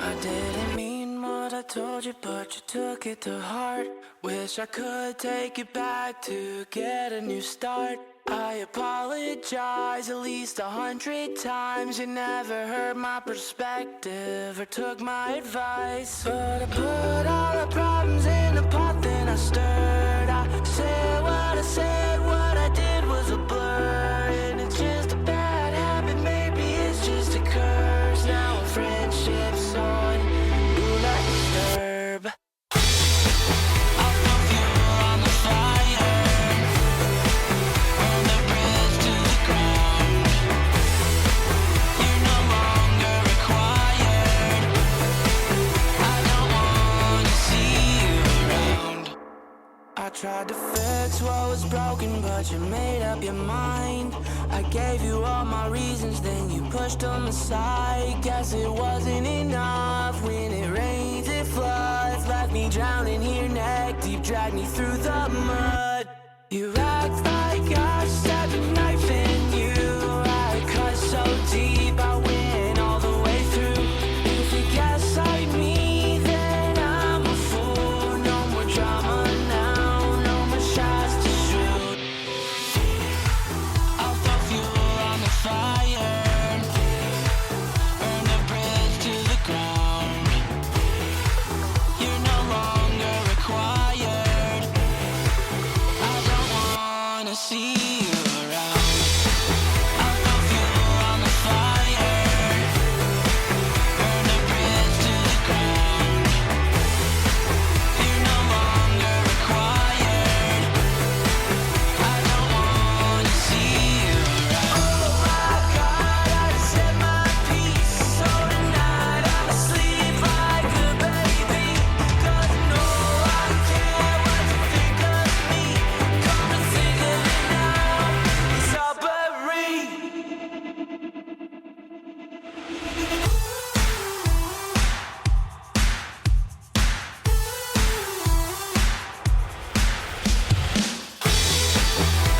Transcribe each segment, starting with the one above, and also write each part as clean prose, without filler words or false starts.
I didn't mean what I told you, but you took it to heart. Wish I could take it back to get a new start. I apologize at least 100 times. You never heard my perspective or took my advice. But I put all the problems in a pot, then I stirred. I said, what I did was a blur. And it's just a bad habit, maybe it's just a curse. Now our friendship's on do not disturb. I'll throw fuel on the fire, burn the bridge to the ground. You're no longer required. I don't want to see you around. I tried to fix what was broken, but you made up your mind. I gave you all my reasons, then you pushed them aside. Guess it wasn't enough. When it rains, it floods. Left me drowning here neck deep, dragged me through the mud. You act like I stabbed a knife in you. I cut so deep, I went all the way through. If you guess like me, then I'm a fool. No more drama now, no more shots to shoot. I'll throw fuel on the fire, burn the bridge to the ground. You're no longer required. I don't wanna see you around. I'll throw fuel on the fire, burn the bridge to the ground. You're no longer required. I don't wanna see you around. Oh my God, I said my piece. So tonight I'ma sleep like a baby. 'Cause I know I care what you think of me. Come and think of it now. It's all buried.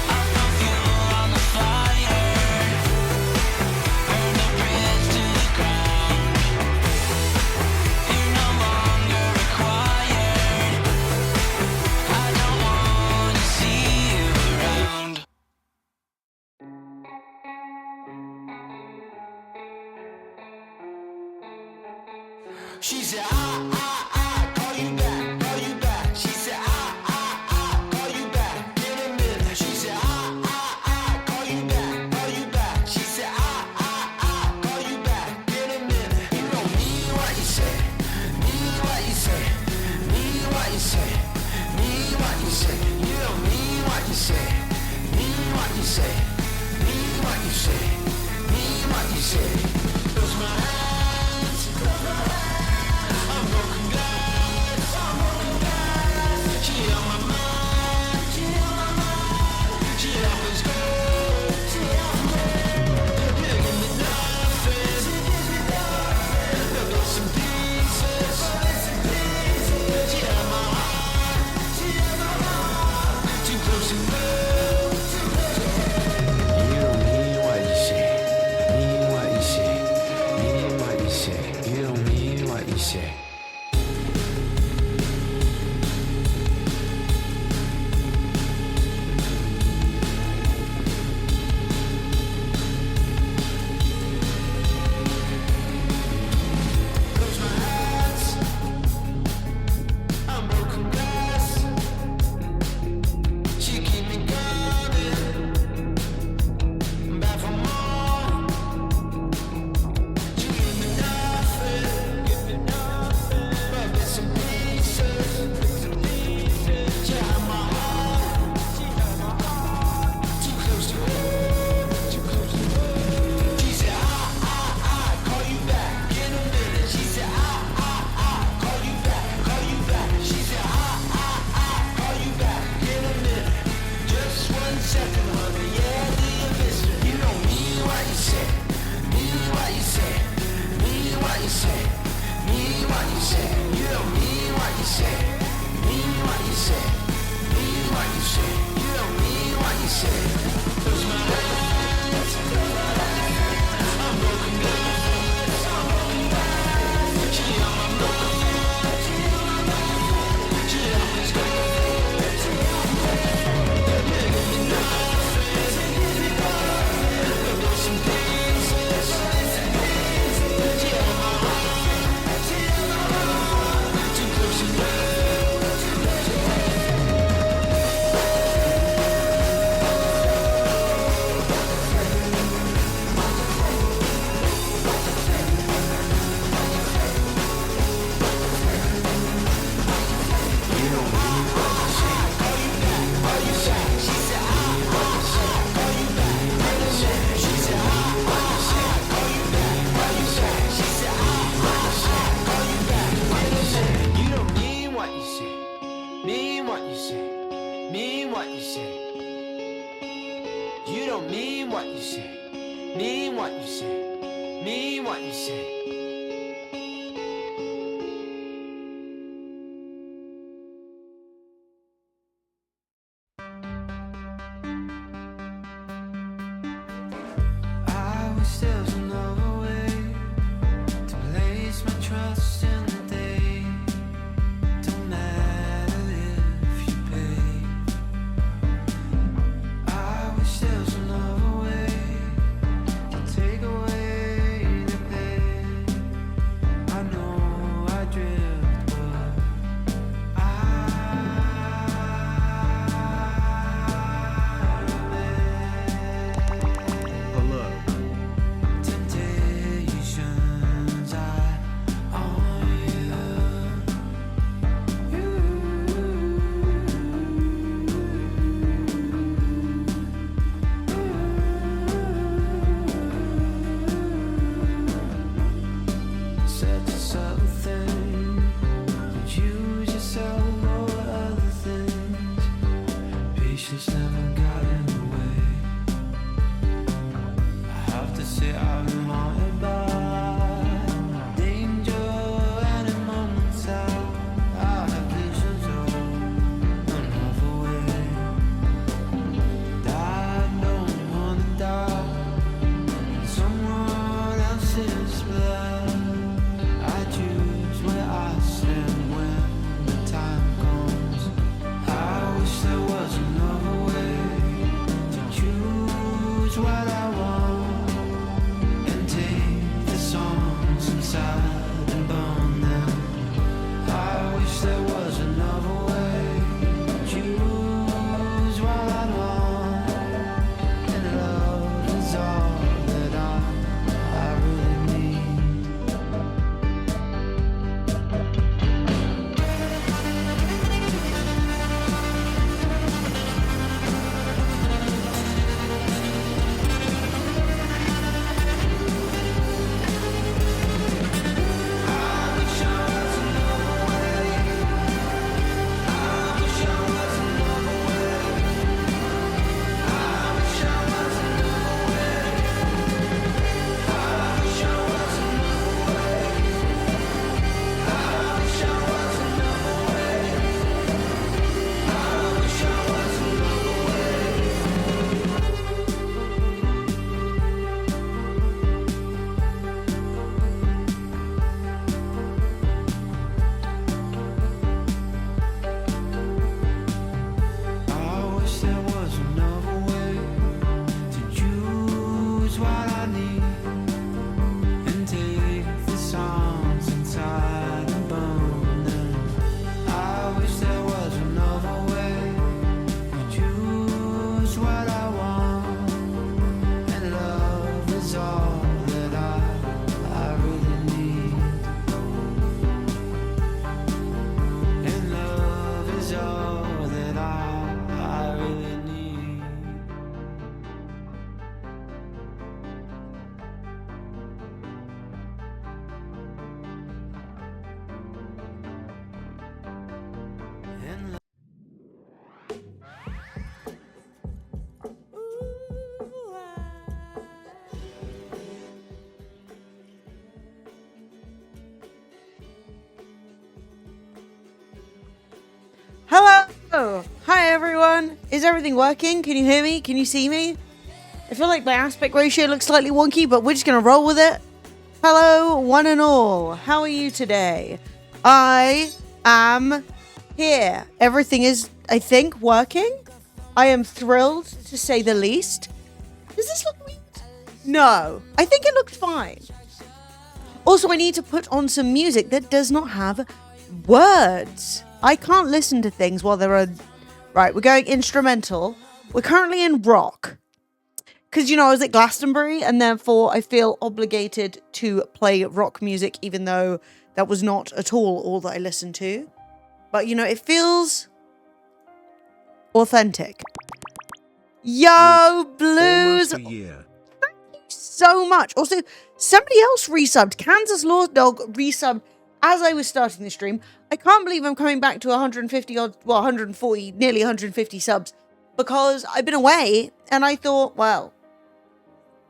I'll throw fuel on the fire, burn the bridge to the ground. You're no longer required. I don't wanna see you around. She said, call you back. She said, call you back in a minute. She said, call you back. She said, call you back in a minute. You don't mean what you say, mean what you say, mean what you say, mean what you say. You don't mean what you say, mean what you say, mean what you say, mean what you say. Close my eyes, close my eyes. I'm broken glass, I'm broken glass. She on my mind, she on my mind. She always goes, she always goes. You give me nothing, she gives me nothing. But bits and pieces, bits and pieces. She on my heart, she on my heart. Too close to love, too close to love. You don't mean what you say, mean what you say, mean what you say. You don't mean what you say. Close my eyes, I'm broken glass. She keep me coming back for more. She give me nothing, but bits and pieces. She had my heart, too close to her, too close to her. She said, call you back in a minute. She said, call you back. She said, call you back in a minute. Just 1 second, honey, yeah, do you miss me? You don't mean what you say, mean what you say, mean what you say, mean what you say. You don't mean what you say, mean what you say, mean what you say. You don't mean what you say. Close my eyes, close my eyes. I'm broken glass, I'm broken glass. She such a subtle thing. You just yourself over other things. Patience never got in the way. I have to say I've been haunted by danger and in moments I have visions of another way. I don't wanna die in someone else's blood. I choose where I stand when the time comes. I wish there was another way to choose what I want and take the songs inside and burn them. I wish there was another way to choose what I want, and love is all that I really need. I wish there was another way to choose what I need and take the songs inside and burn them. I wish there was another way to choose what I want, and love is all that I really need. And love is all that I really need. And Hello! Hi everyone! Is everything working? Can you hear me? Can you see me? I feel like my aspect ratio looks slightly wonky, but we're just gonna roll with it. Hello, one and all. How are you today? I am here. Everything is, I think, working. I am thrilled, to say the least. Does this look weird? No. I think it looked fine. Also, I need to put on some music that does not have words. I can't listen to things while there are... Right, we're going instrumental. We're currently in rock. Because, you know, I was at Glastonbury, and therefore I feel obligated to play rock music, even though that was not at all that I listened to. But, you know, it feels authentic. Yo, Blues! Almost a year. So much. Also, somebody else resubbed. Kansas Law Dog resubbed as I was starting the stream. I can't believe I'm coming back to 150 odd, well, 140, nearly 150 subs, because I've been away and I thought, well,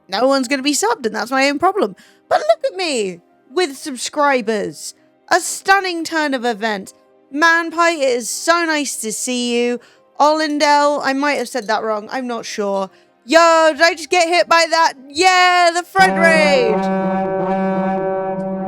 no one's going to be subbed and that's my own problem. But look at me with subscribers. A stunning turn of events. Manpie, it is so nice to see you. Olindel, I might have said that wrong. I'm not sure. Yo, did I just get hit by that? Yeah, the front rage.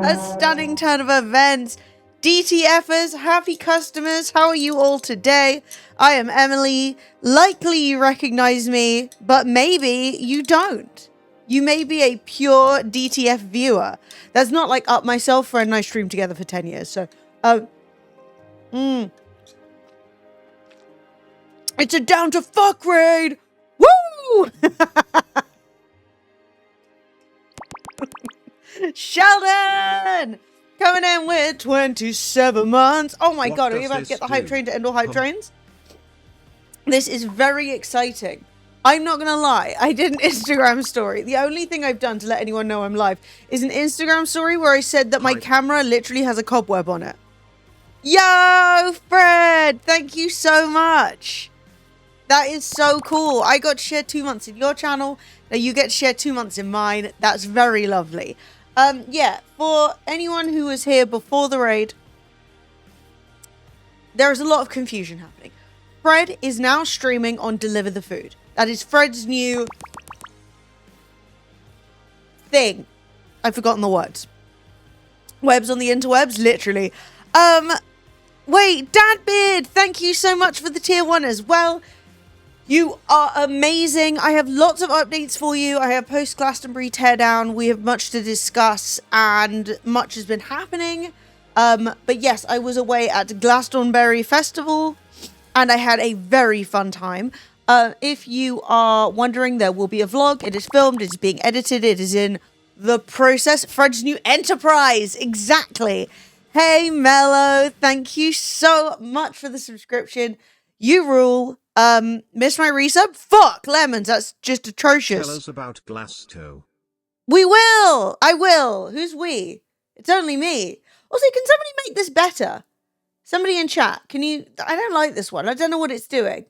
A stunning turn of events. DTFers, happy customers, how are you all today? I am Emily. Likely you recognize me, but maybe you don't. You may be a pure DTF viewer. That's not like Up Myself, Friend and I streamed together for 10 years, so... It's a down to fuck raid! Woo! Sheldon! Coming in with 27 months. Oh my god, are we about to get the hype train to end all hype trains? This is very exciting. I'm not gonna lie, I did an Instagram story. The only thing I've done to let anyone know I'm live is an Instagram story where I said that my camera literally has a cobweb on it. Yo, Fred! Thank you so much. That is so cool. I got to share 2 months in your channel. Now you get to share 2 months in mine. That's very lovely. Yeah, for anyone who was here before the raid, there is a lot of confusion happening. Fred is now streaming on Deliver the Food. That is Fred's new thing. I've forgotten the words. Webs on the interwebs, literally. Wait, Dadbeard, thank you so much for the tier 1 as well. You are amazing. I have lots of updates for you. I have post-Glastonbury teardown. We have much to discuss and much has been happening. But yes, I was away at Glastonbury Festival and I had a very fun time. If you are wondering, there will be a vlog. It is filmed. It is being edited. It is in the process. Fred's new enterprise. Exactly. Hey, Mello. Thank you so much for the subscription. You rule. Miss my resub? Fuck, lemons, that's just atrocious. Tell us about Glasto. We will! I will. Who's we? It's only me. Also, can somebody make this better? Somebody in chat, can you... I don't like this one. I don't know what it's doing.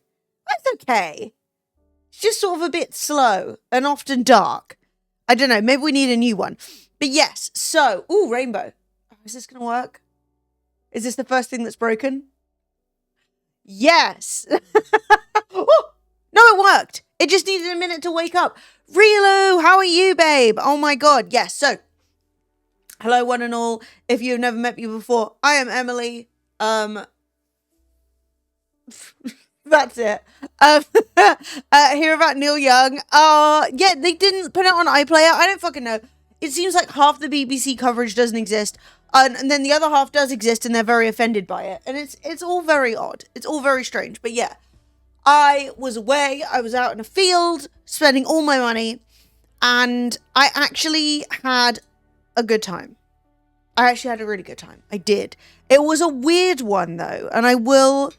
That's okay. It's just sort of a bit slow and often dark. I don't know, maybe we need a new one. But yes, so... Ooh, rainbow. Is this going to work? Is this the first thing that's broken? Yes. Oh, no, it worked. It just needed a minute to wake up. Relu, how are you, babe? Oh my God. Yes. So, hello, one and all. If you've never met me before, I am Emily. That's it. Hear about Neil Young. Yeah, they didn't put it on iPlayer. I don't fucking know. It seems like half the BBC coverage doesn't exist. And then the other half does exist and they're very offended by it. And it's all very odd. It's all very strange. But yeah, I was away. I was out in a field spending all my money. And I actually had a good time. I actually had a really good time. I did. It was a weird one though. And I will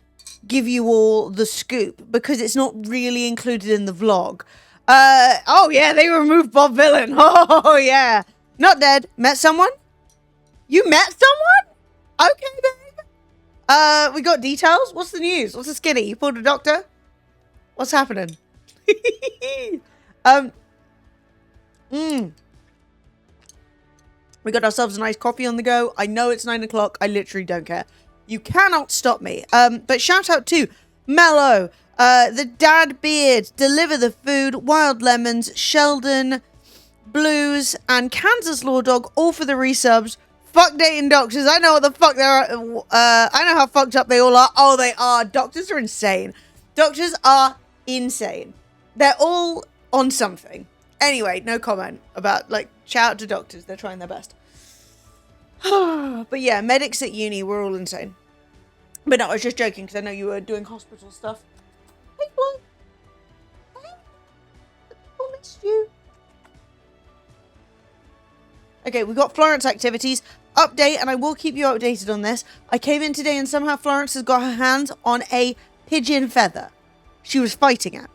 give you all the scoop because it's not really included in the vlog. Oh yeah, they removed Bob Villain. Oh yeah. Not dead. Met someone? You met someone? Okay, babe. We got details? What's the news? What's the skinny? You pulled a doctor? What's happening? We got ourselves a nice coffee on the go. I know it's 9 o'clock. I literally don't care. You cannot stop me. But shout out to Mello, the Dad Beard, Deliver the Food, Wild Lemons, Sheldon, Blues, and Kansas Law Dog, all for the resubs. Fuck dating doctors. I know what the fuck they're... I know how fucked up they all are. Oh, they are. Doctors are insane. Doctors are insane. They're all on something. Anyway, no comment about, like, shout out to doctors. They're trying their best. But yeah, medics at uni, we're all insane. But no, I was just joking because I know you were doing hospital stuff. Hey, boy. Hey. I missed you. Okay, we got Florence activities. Update, and I will keep you updated on this. I came in today and somehow Florence has got her hands on a pigeon feather. She was fighting it.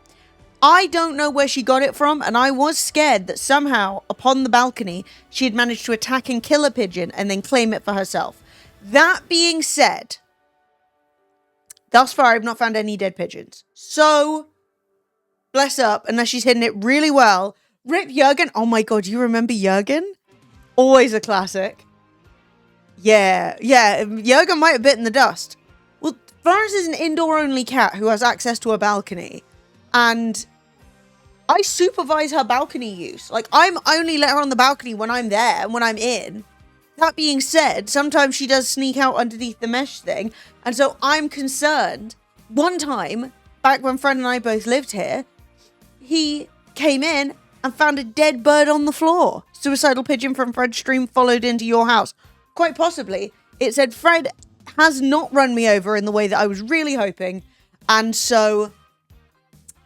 I don't know where she got it from, and I was scared that somehow, upon the balcony, she had managed to attack and kill a pigeon and then claim it for herself. That being said, thus far I've not found any dead pigeons. So, bless up, unless she's hidden it really well. Rip Jurgen. Oh my God, you remember Jurgen? Always a classic. Yeah, Jurgen might have bitten the dust. Well, Florence is an indoor-only cat who has access to a balcony. And I supervise her balcony use. Like, I'm only let her on the balcony when I'm there and when I'm in. That being said, sometimes she does sneak out underneath the mesh thing. And so I'm concerned. One time, back when Fred and I both lived here, he came in and found a dead bird on the floor. Suicidal pigeon from Fred's stream followed into your house. Quite possibly. It said Fred has not run me over in the way that I was really hoping. And so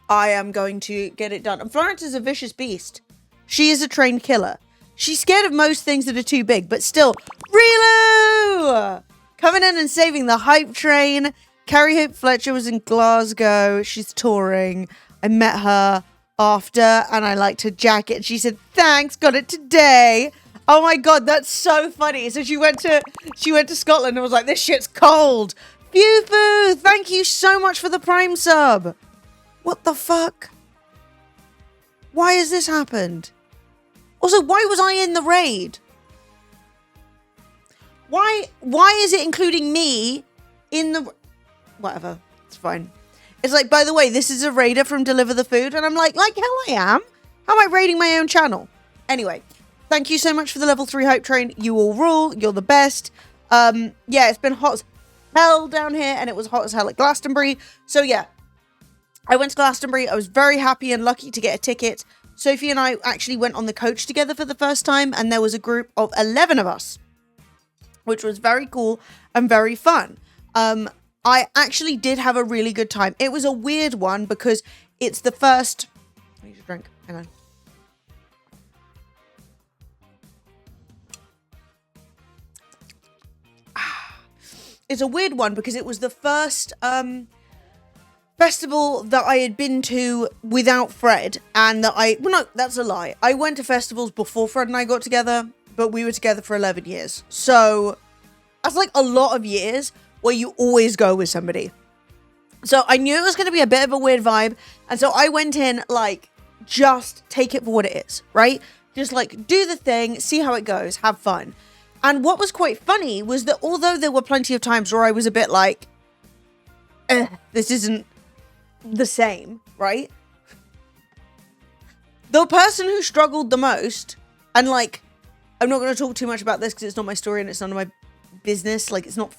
I am going to get it done. And Florence is a vicious beast. She is a trained killer. She's scared of most things that are too big, but still, Relu! Coming in and saving the hype train. Carrie Hope Fletcher was in Glasgow. She's touring. I met her after and I liked her jacket. She said, thanks, got it today. Oh my God, that's so funny. So she went to Scotland and was like, this shit's cold. Fufu, thank you so much for the Prime sub. What the fuck? Why has this happened? Also, why was I in the raid? Why is it including me in the... Whatever, it's fine. It's like, by the way, this is a raider from Deliver the Food. And I'm like hell I am. How am I raiding my own channel? Anyway, thank you so much for the level 3 hype train. You all rule. You're the best. Yeah, it's been hot as hell down here. And it was hot as hell at Glastonbury. So yeah, I went to Glastonbury. I was very happy and lucky to get a ticket. Sophie and I actually went on the coach together for the first time. And there was a group of 11 of us, which was very cool and very fun. I actually did have a really good time. It was a weird one because it's the first... I need a drink. Hang on. It's a weird one because it was the first festival that I had been to without Fred. And that well, no, that's a lie. I went to festivals before Fred and I got together, but we were together for 11 years. So that's like a lot of years where you always go with somebody. So I knew it was going to be a bit of a weird vibe. And so I went in like, just take it for what it is, right? Just like do the thing, see how it goes, have fun. And what was quite funny was that although there were plenty of times where I was a bit like, this isn't the same, right? The person who struggled the most, and like, I'm not going to talk too much about this because it's not my story and it's none of my business. Like, it's not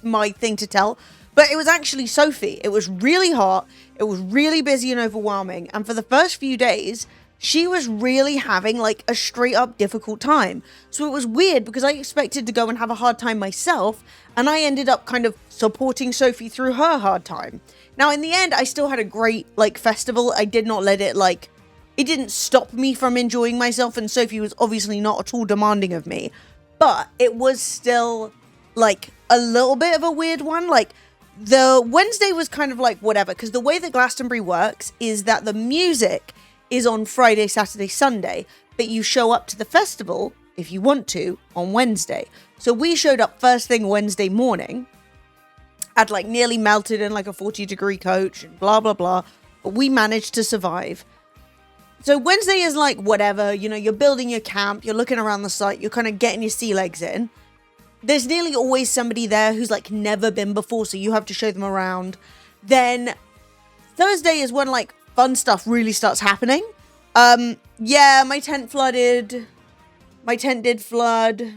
my thing to tell, but it was actually Sophie. It was really hot. It was really busy and overwhelming. And for the first few days, she was really having like a straight up difficult time. So it was weird because I expected to go and have a hard time myself. And I ended up kind of supporting Sophie through her hard time. Now, in the end, I still had a great like festival. I did not let it like, it didn't stop me from enjoying myself. And Sophie was obviously not at all demanding of me, but it was still like a little bit of a weird one. Like the Wednesday was kind of like whatever, because the way that Glastonbury works is that the music is on Friday, Saturday, Sunday, but you show up to the festival if you want to on Wednesday. So we showed up first thing Wednesday morning, had like nearly melted in like a 40-degree coach and blah blah blah, but we managed to survive. So Wednesday is like whatever, you know, you're building your camp, you're looking around the site, you're kind of getting your sea legs in. There's nearly always somebody there who's like never been before, so you have to show them around. Then Thursday is when like fun stuff really starts happening. Yeah, my tent flooded. My tent did flood.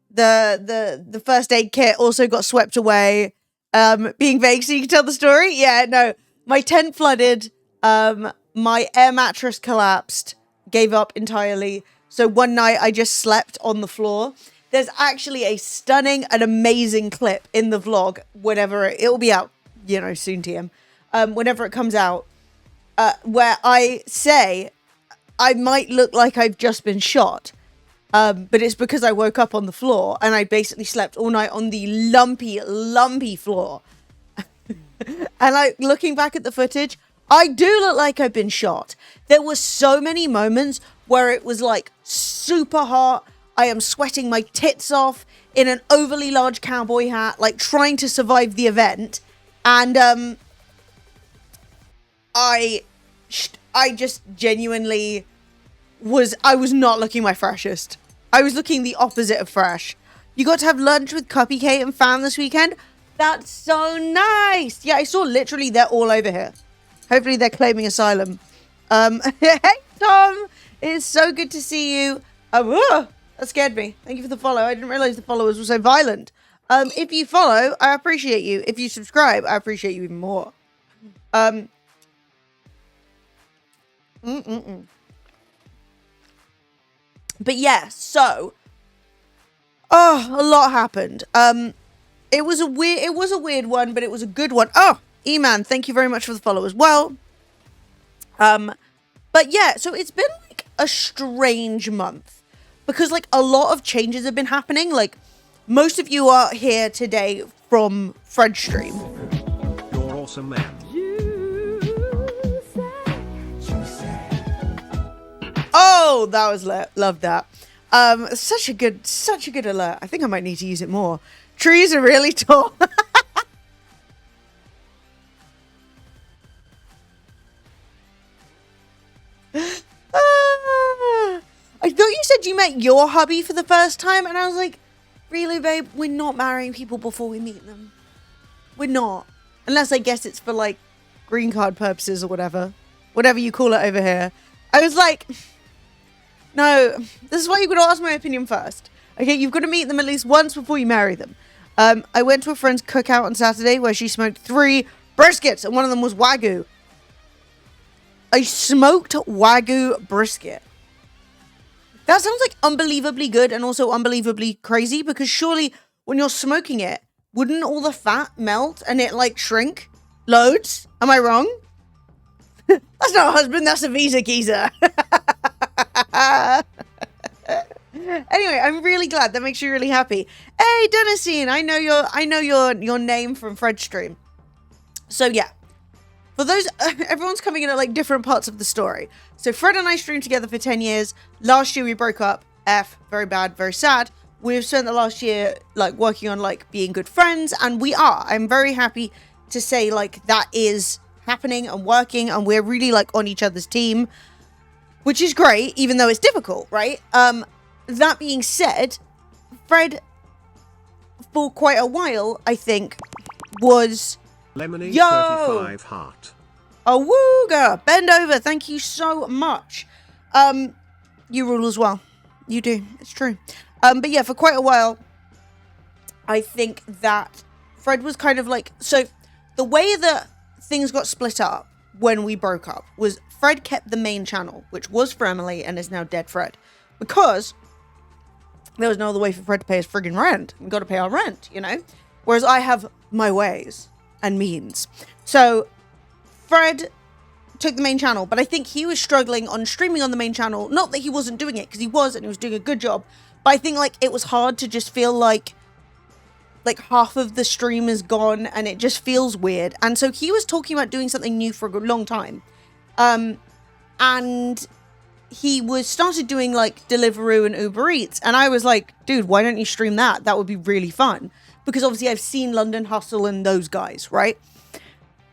The first aid kit also got swept away. Being vague so you can tell the story. Yeah, no. My tent flooded. My air mattress collapsed. Gave up entirely. So one night I just slept on the floor. There's actually a stunning and amazing clip in the vlog whenever it'll be out, you know, soon TM, whenever it comes out, where I say I might look like I've just been shot, but it's because I woke up on the floor and I basically slept all night on the lumpy floor. And like looking back at the footage, I do look like I've been shot. There were so many moments where it was like super hot. I am sweating my tits off in an overly large cowboy hat, like trying to survive the event. And I just genuinely I was not looking my freshest. I was looking the opposite of fresh. You got to have lunch with Cuppy Kate and Fam this weekend? That's so nice. Yeah, I saw literally they're all over here. Hopefully they're claiming asylum. Hey, Tom. It's so good to see you. That scared me. Thank you for the follow. I didn't realize the followers were so violent. If you follow, I appreciate you. If you subscribe, I appreciate you even more. But yeah, so a lot happened. It was a weird one, but it was a good one. Oh, E-Man, thank you very much for the follow as well. But yeah, so it's been like a strange month. Because, like, a lot of changes have been happening. Like, most of you are here today from Fred's stream. You're awesome, man. Oh, that was lit. Love that. Such a good alert. I think I might need to use it more. Trees are really tall. I thought you said you met your hubby for the first time, and I was like, really, babe? We're not marrying people before we meet them. We're not. Unless I guess it's for, like, green card purposes or whatever. Whatever you call it over here. I was like, no, this is why you've got to ask my opinion first. Okay, you've got to meet them at least once before you marry them. I went to a friend's cookout on Saturday where she smoked 3 briskets, and one of them was Wagyu. I smoked Wagyu brisket. That sounds like unbelievably good and also unbelievably crazy, because surely when you're smoking it, wouldn't all the fat melt and it like shrink loads? Am I wrong? That's not a husband, that's a visa geezer. Anyway, I'm really glad. That makes you really happy. Hey, Dennisine, I know your name from Fred's stream. So yeah. For those, everyone's coming in at like different parts of the story. So Fred and I streamed together for 10 years. Last year we broke up. Very bad, very sad. We've spent the last year like working on like being good friends, and we are. I'm very happy to say like that is happening and working, and we're really like on each other's team, which is great, even though it's difficult, right? That being said, Fred, for quite a while, I think, was... Lemony Yo! 35 heart. Awooga! Bend over, thank you so much. You rule as well. You do, it's true. But yeah, for quite a while, I think that Fred was kind of like... So, the way that things got split up when we broke up was Fred kept the main channel, which was for Emily and is now dead Fred. Because there was no other way for Fred to pay his friggin' rent. We've got to pay our rent, you know? Whereas I have my ways and means. So Fred took the main channel, but I think he was struggling on streaming on the main channel. Not that he wasn't doing it, because he was, and he was doing a good job. But I think like it was hard to just feel like half of the stream is gone and it just feels weird. And so he was talking about doing something new for a long time. And he started doing like Deliveroo and Uber Eats. And I was like, dude, why don't you stream that? That would be really fun. Because obviously I've seen London Hustle and those guys, right?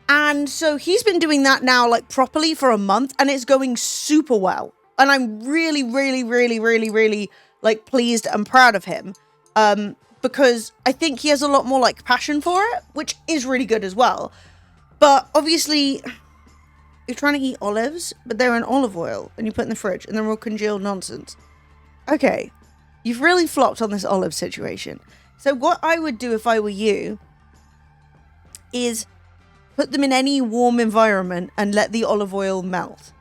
And so he's been doing that now like properly for a month, and it's going super well. And I'm really, really, really, really, really like pleased and proud of him. Because I think he has a lot more like passion for it, which is really good as well. But obviously you're trying to eat olives, but they're in olive oil and you put in the fridge and they're all congealed nonsense. Okay, you've really flopped on this olive situation. So what I would do if I were you is put them in any warm environment and let the olive oil melt.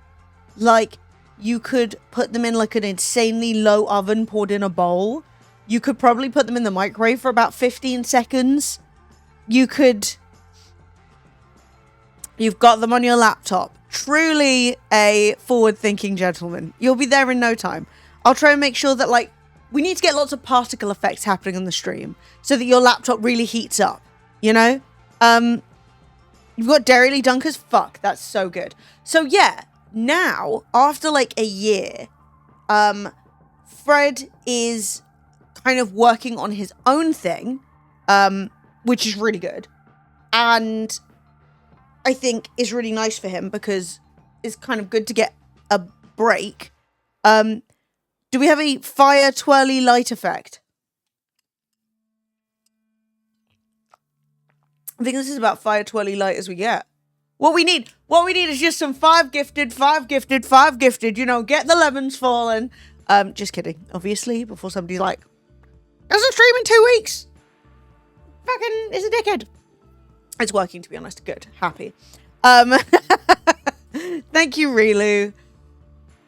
Like, you could put them in like an insanely low oven poured in a bowl. You could probably put them in the microwave for about 15 seconds. You've got them on your laptop. Truly a forward-thinking gentleman. You'll be there in no time. I'll try and make sure that, like, we need to get lots of particle effects happening on the stream so that your laptop really heats up, you know? You've got Dairy Dunkers? Fuck, that's so good. So, yeah, now, after, like, a year, Fred is kind of working on his own thing, which is really good. And I think is really nice for him because it's kind of good to get a break. Do we have a fire twirly light effect? I think this is about fire twirly light as we get. What we need is just some 5 gifted, you know, get the lemons falling. Just kidding, obviously, before somebody's like, doesn't stream in 2 weeks. Fucking is a dickhead. It's working, to be honest. Good. Happy. Thank you, Rilu.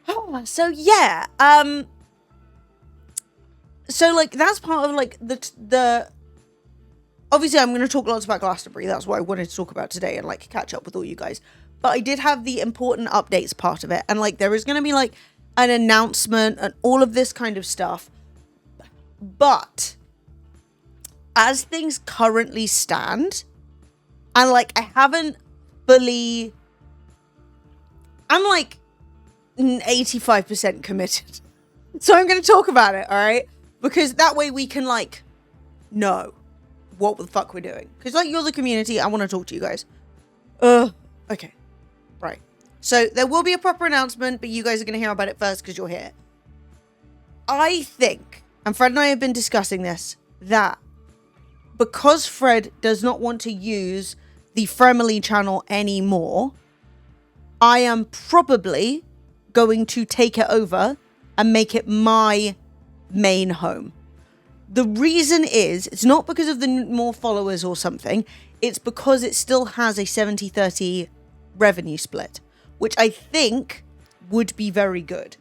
Oh, so yeah. So like that's part of like the obviously I'm going to talk lots about Glastonbury. That's what I wanted to talk about today and like catch up with all you guys. But I did have the important updates part of it, and like there is going to be like an announcement and all of this kind of stuff. But as things currently stand, and like I haven't fully, I'm like 85% committed. So I'm going to talk about it, all right? Because that way we can, like, know what the fuck we're doing. Because, like, you're the community. I want to talk to you guys. Okay. Right. So there will be a proper announcement, but you guys are going to hear about it first because you're here. I think, and Fred and I have been discussing this, that because Fred does not want to use the Fremily channel anymore, I am probably going to take it over and make it my main home. The reason is, it's not because of the more followers or something, it's because it still has a 70-30 revenue split, which I think would be very good.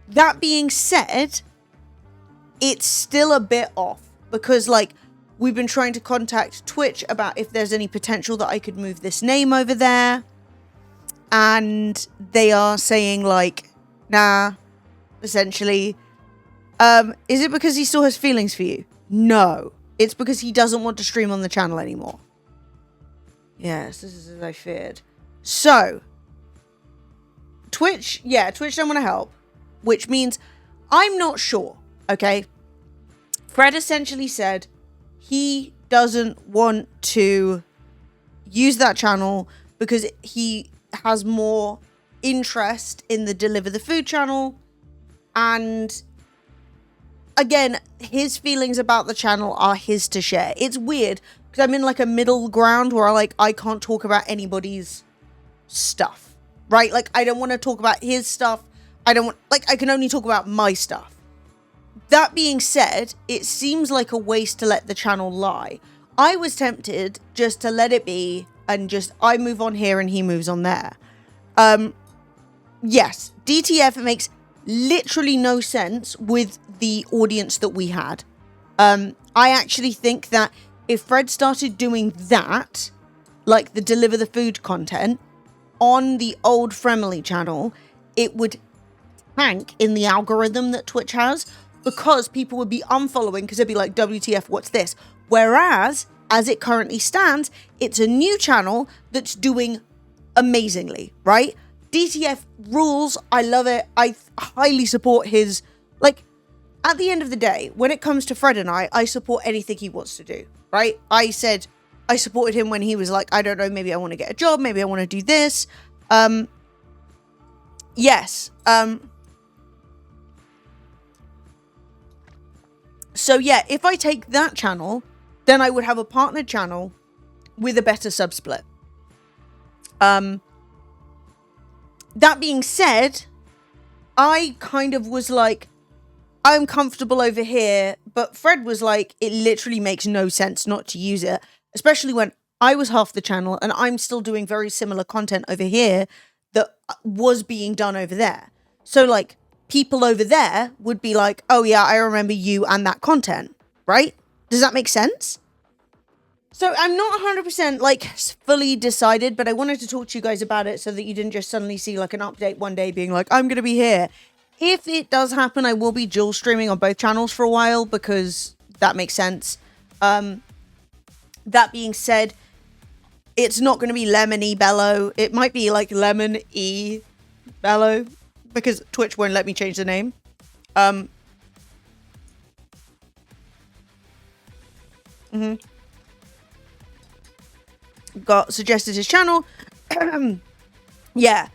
That being said, it's still a bit off because, like, we've been trying to contact Twitch about if there's any potential that I could move this name over there. And they are saying, like, nah, essentially. Is it because he still has feelings for you? No. It's because he doesn't want to stream on the channel anymore. Yes, this is as I feared. So, Twitch don't want to help. Which means I'm not sure, okay? Fred essentially said he doesn't want to use that channel because he has more interest in the Deliver the Food channel. And again, his feelings about the channel are his to share. It's weird because I'm in like a middle ground where I can't talk about anybody's stuff, right? Like, I don't want to talk about his stuff. I can only talk about my stuff. That being said, it seems like a waste to let the channel lie. I was tempted just to let it be and just I move on here and he moves on there. Yes, DTF makes literally no sense with the audience that we had. I actually think that if Fred started doing that, like the Deliver the Food content, on the old Fremily channel, it would tank in the algorithm that Twitch has because people would be unfollowing because they'd be like, WTF, what's this? Whereas, as it currently stands, it's a new channel that's doing amazingly, right? DTF rules. I love it. I highly support his, like, at the end of the day, when it comes to Fred and I support anything he wants to do, right? I said I supported him when he was like, I don't know, maybe I want to get a job, maybe I want to do this. Yes. So yeah, if I take that channel, then I would have a partnered channel with a better sub split. That being said, I kind of was like, I'm comfortable over here, but Fred was like, it literally makes no sense not to use it, especially when I was half the channel and I'm still doing very similar content over here that was being done over there. So like, people over there would be like, oh yeah, I remember you and that content, right? Does that make sense? So I'm not 100% like fully decided, but I wanted to talk to you guys about it so that you didn't just suddenly see like an update one day being like, I'm going to be here. If it does happen, I will be dual streaming on both channels for a while because that makes sense. That being said, it's not going to be Lemon E Bello. It might be like Lemon E Bello because Twitch won't let me change the name. Got suggested his channel. Yeah.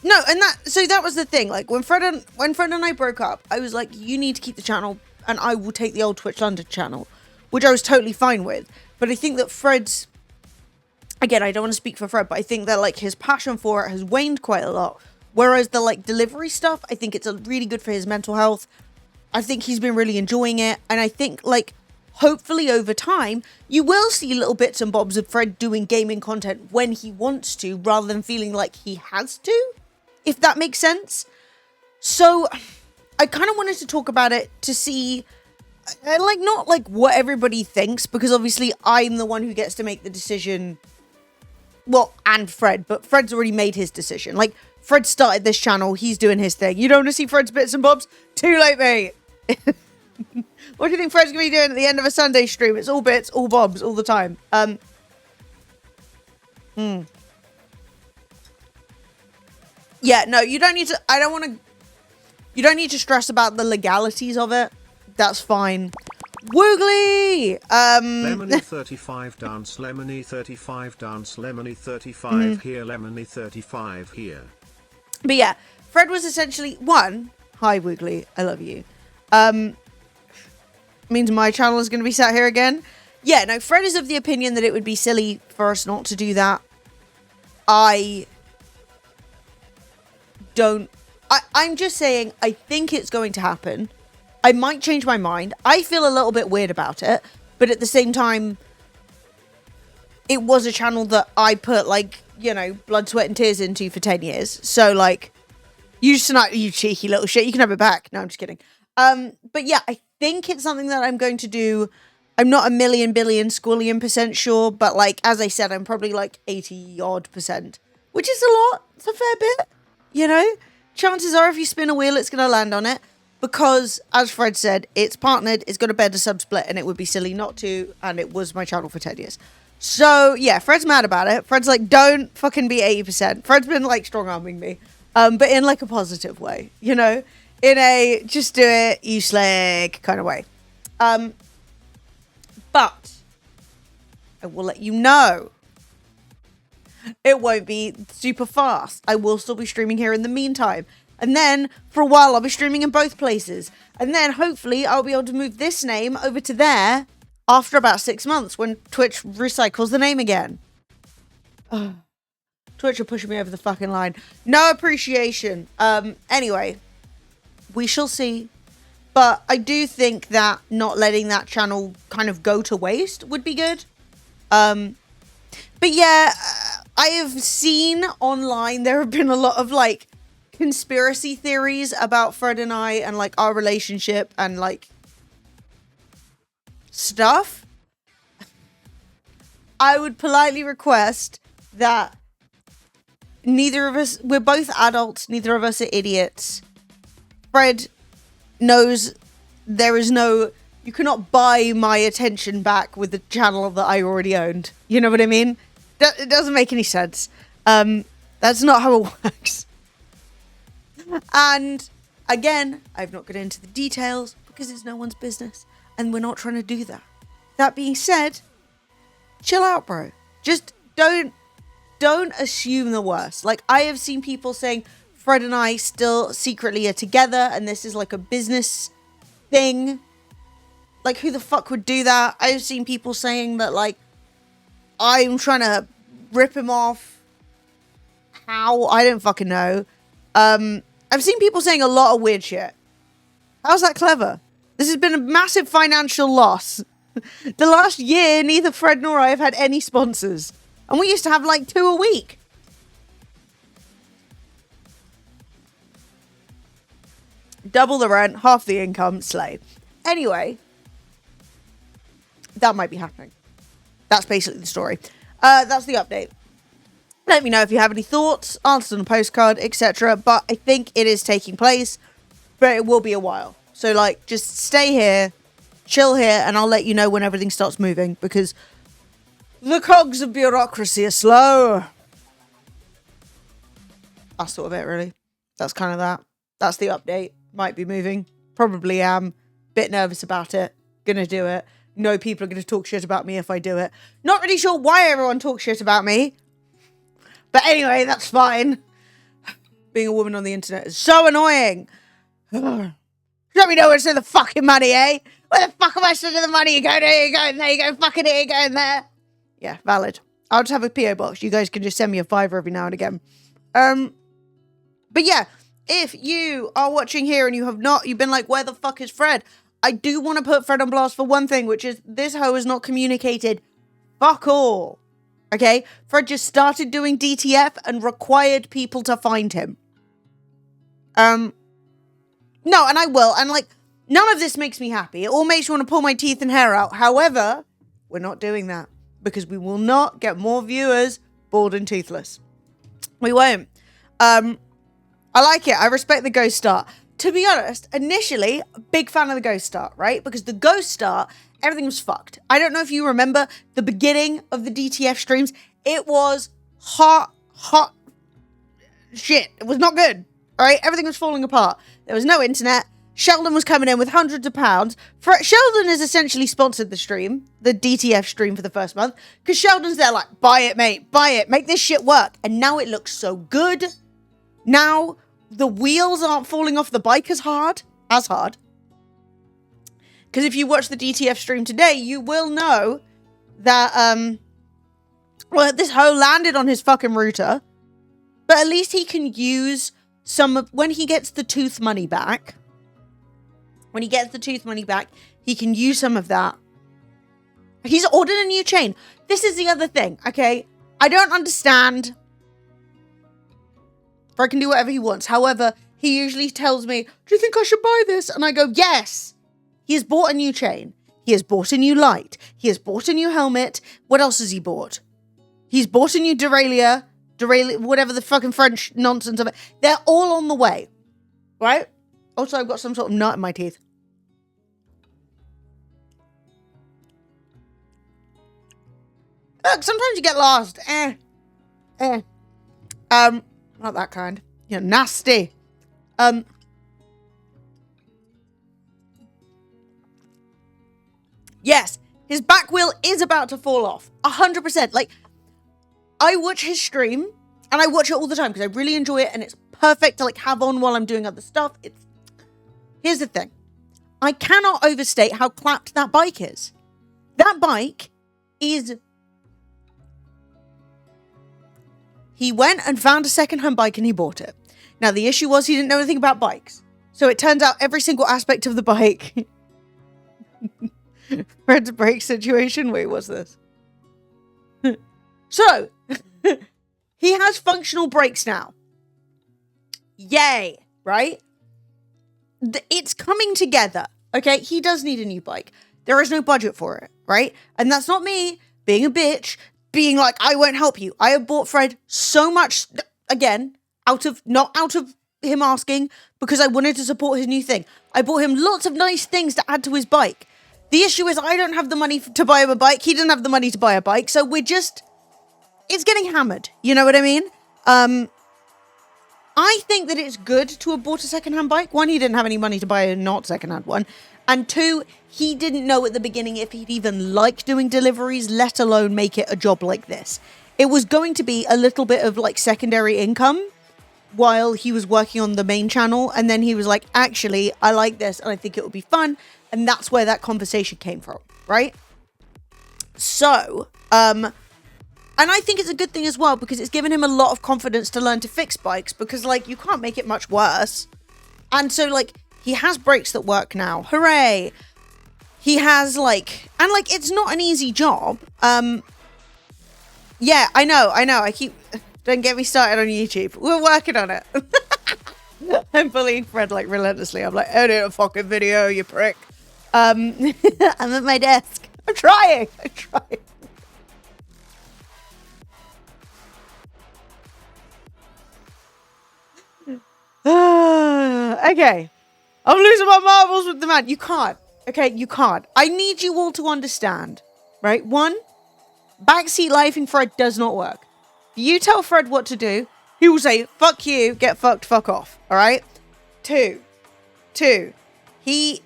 No, and that was the thing. Like when Fred and I broke up, I was like, you need to keep the channel and I will take the old Twitch London channel, which I was totally fine with. But I think that Fred's, again, I don't want to speak for Fred, but I think that like his passion for it has waned quite a lot. Whereas the like delivery stuff, I think it's really good for his mental health. I think he's been really enjoying it. And I think like, hopefully over time, you will see little bits and bobs of Fred doing gaming content when he wants to, rather than feeling like he has to, if that makes sense. So I kind of wanted to talk about it to see, like, not like what everybody thinks, because obviously I'm the one who gets to make the decision. Well, and Fred, but Fred's already made his decision. Like, Fred started this channel, he's doing his thing. You don't want to see Fred's bits and bobs? Too late, mate. What do you think Fred's going to be doing at the end of a Sunday stream? It's all bits, all bobs, all the time. Yeah, no, you don't need to. I don't want to. You don't need to stress about the legalities of it. That's fine. Woogly! Lemony 35 dance, Lemony 35 dance, Lemony 35 here, Lemony 35 here. But yeah, Fred was essentially one. Hi, Woogly. I love you. Means my channel is going to be sat here again. Yeah, no, Fred is of the opinion that it would be silly for us not to do that. I'm just saying, I think it's going to happen. I might change my mind. I feel a little bit weird about it, but at the same time, it was a channel that I put, like, you know, blood, sweat, and tears into for 10 years. So, like, you cheeky little shit, you can have it back. No, I'm just kidding. But yeah, I think it's something that I'm going to do. I'm not a million, billion, squillion % sure, but, like, as I said, I'm probably, like, 80-odd%, which is a lot. It's a fair bit, you know? Chances are if you spin a wheel, it's going to land on it. Because, as Fred said, it's partnered, it's got a better sub-split, and it would be silly not to, and it was my channel for 10 years. So, yeah, Fred's mad about it. Fred's like, don't fucking be 80%. Fred's been, like, strong-arming me. But in, like, a positive way, you know? In a, just do it, you slag kind of way. But, I will let you know. It won't be super fast. I will still be streaming here in the meantime. And then, for a while, I'll be streaming in both places. And then, hopefully, I'll be able to move this name over to there after about 6 months when Twitch recycles the name again. Ugh. Twitch are pushing me over the fucking line. No appreciation. Anyway, we shall see. But I do think that not letting that channel kind of go to waste would be good. But yeah, I have seen online, there have been a lot of, like, conspiracy theories about Fred and I and, like, our relationship and, like, stuff. I would politely request that neither of us, we're both adults, neither of us are idiots. Fred knows there is no, you cannot buy my attention back with the channel that I already owned. You know what I mean? It doesn't make any sense. That's not how it works. And again, I've not got into the details because it's no one's business and we're not trying to do that. That being said, chill out, bro. Just don't assume the worst. Like, I have seen people saying Fred and I still secretly are together and this is like a business thing. Like, who the fuck would do that? I've seen people saying that, like, I'm trying to rip him off. How? I don't fucking know. I've seen people saying a lot of weird shit. How's that clever? This has been a massive financial loss. The last year, neither Fred nor I have had any sponsors. And we used to have like 2 a week. Double the rent, half the income, slay. Anyway, that might be happening. That's basically the story. That's the update. Let me know if you have any thoughts, answers on a postcard, etc. But I think it is taking place, but it will be a while. So, like, just stay here, chill here, and I'll let you know when everything starts moving, because the cogs of bureaucracy are slow. That's sort of it, really. That's kind of that. That's the update. Might be moving. Probably am. Bit nervous about it. Gonna do it. No, people are gonna talk shit about me if I do it. Not really sure why everyone talks shit about me. But anyway, that's fine. Being a woman on the internet is so annoying. Let me know where to send the fucking money, eh? Where the fuck am I sending the money? You go there, you go in there, you go fucking here, you go in there. Yeah, valid. I'll just have a PO box. You guys can just send me a $5 every now and again. But yeah, if you are watching here and you have not, you've been like, where the fuck is Fred? I do want to put Fred on blast for one thing, which is this hoe has not communicated fuck all. Okay? Fred just started doing DTF and required people to find him. No, and I will. And, like, none of this makes me happy. It all makes me want to pull my teeth and hair out. However, we're not doing that because we will not get more viewers bald and toothless. We won't. I like it. I respect the ghost start. To be honest, initially, big fan of the ghost start, right? Because the ghost start, everything was fucked. I don't know if you remember the beginning of the DTF streams. It was hot shit. It was not good. All right, everything was falling apart. There was no internet. Sheldon was coming in with hundreds of pounds. Sheldon has essentially sponsored the stream, the DTF stream for the first month, because Sheldon's there like, buy it, mate, buy it, make this shit work. And now it looks so good. Now the wheels aren't falling off the bike as hard. Because if you watch the DTF stream today, you will know that, well, this hoe landed on his fucking router, but at least he can use some of, when he gets the tooth money back, he can use some of that. He's ordered a new chain. This is the other thing, okay? I don't understand. Fred can do whatever he wants. However, he usually tells me, do you think I should buy this? And I go, yes. He has bought a new chain. He has bought a new light. He has bought a new helmet. What else has he bought? He's bought a new derailleur, whatever the fucking French nonsense of it. They're all on the way, right? Also, I've got some sort of nut in my teeth. Look, sometimes you get lost. Not that kind. You're nasty. Yes, his back wheel is about to fall off. 100%. Like, I watch his stream, and I watch it all the time because I really enjoy it, and it's perfect to like have on while I'm doing other stuff. Here's the thing. I cannot overstate how clapped that bike is. That bike is... He went and found a second-hand bike and he bought it. Now, the issue was he didn't know anything about bikes. So it turns out every single aspect of the bike... Fred's brake situation? Wait, what's this? So, he has functional brakes now. Yay, right? It's coming together, okay? He does need a new bike. There is no budget for it, right? And that's not me being a bitch, being like, I won't help you. I have bought Fred so much, again, not out of him asking, because I wanted to support his new thing. I bought him lots of nice things to add to his bike. The issue is I don't have the money to buy him a bike. He doesn't have the money to buy a bike. So it's getting hammered. You know what I mean? I think that it's good to have bought a secondhand bike. One, he didn't have any money to buy a not secondhand one. And two, he didn't know at the beginning if he'd even like doing deliveries, let alone make it a job like this. It was going to be a little bit of like secondary income while he was working on the main channel. And then he was like, actually, I like this and I think it would be fun. And that's where that conversation came from, right? So, and I think it's a good thing as well because it's given him a lot of confidence to learn to fix bikes because, like, you can't make it much worse. And so, like, he has brakes that work now. Hooray! He has, like, and, like, it's not an easy job. Yeah, I know. Don't get me started on YouTube. We're working on it. I'm bullying Fred, like, relentlessly. I'm like, edit a fucking video, you prick. I'm at my desk. I'm trying. Okay. I'm losing my marbles with the man. You can't. Okay, you can't. I need you all to understand. Right? One, backseat lifing Fred does not work. You tell Fred what to do, he will say, fuck you, get fucked, fuck off. Alright? Two, he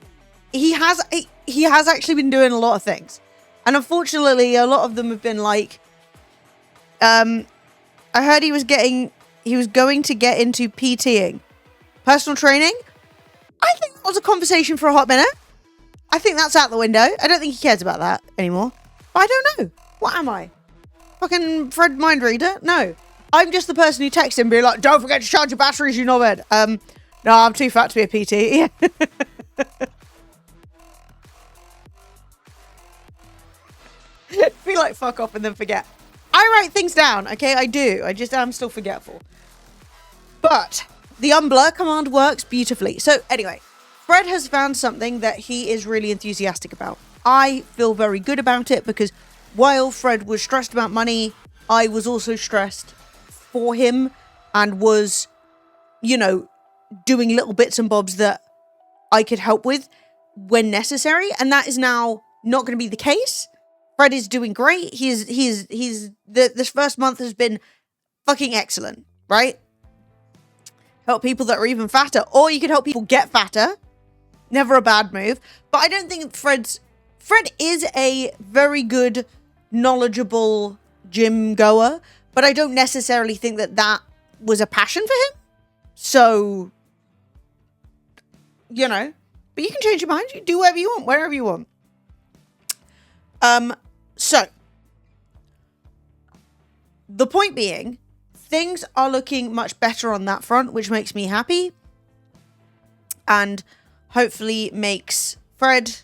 has actually been doing a lot of things. And unfortunately, a lot of them have been like, I heard he was going to get into PTing. Personal training? I think that was a conversation for a hot minute. I think that's out the window. I don't think he cares about that anymore. But I don't know. What am I? Fucking Fred mind reader? No. I'm just the person who texts him being like, don't forget to charge your batteries, you knobhead. No, I'm too fat to be a PT. Be like, fuck off and then forget. I write things down, okay? I do. I just am still forgetful. But the unblur command works beautifully. So anyway, Fred has found something that he is really enthusiastic about. I feel very good about it because while Fred was stressed about money, I was also stressed for him and was, you know, doing little bits and bobs that I could help with when necessary. And that is now not going to be the case. Fred is doing great. This first month has been fucking excellent, right? help people that are even fatter, or you could help people get fatter. Never a bad move. But I don't think Fred is a very good, knowledgeable gym goer, but I don't necessarily think that was a passion for him. So, you know, but you can change your mind. You do whatever you want, wherever you want. So the point being, things are looking much better on that front, which makes me happy. And hopefully makes Fred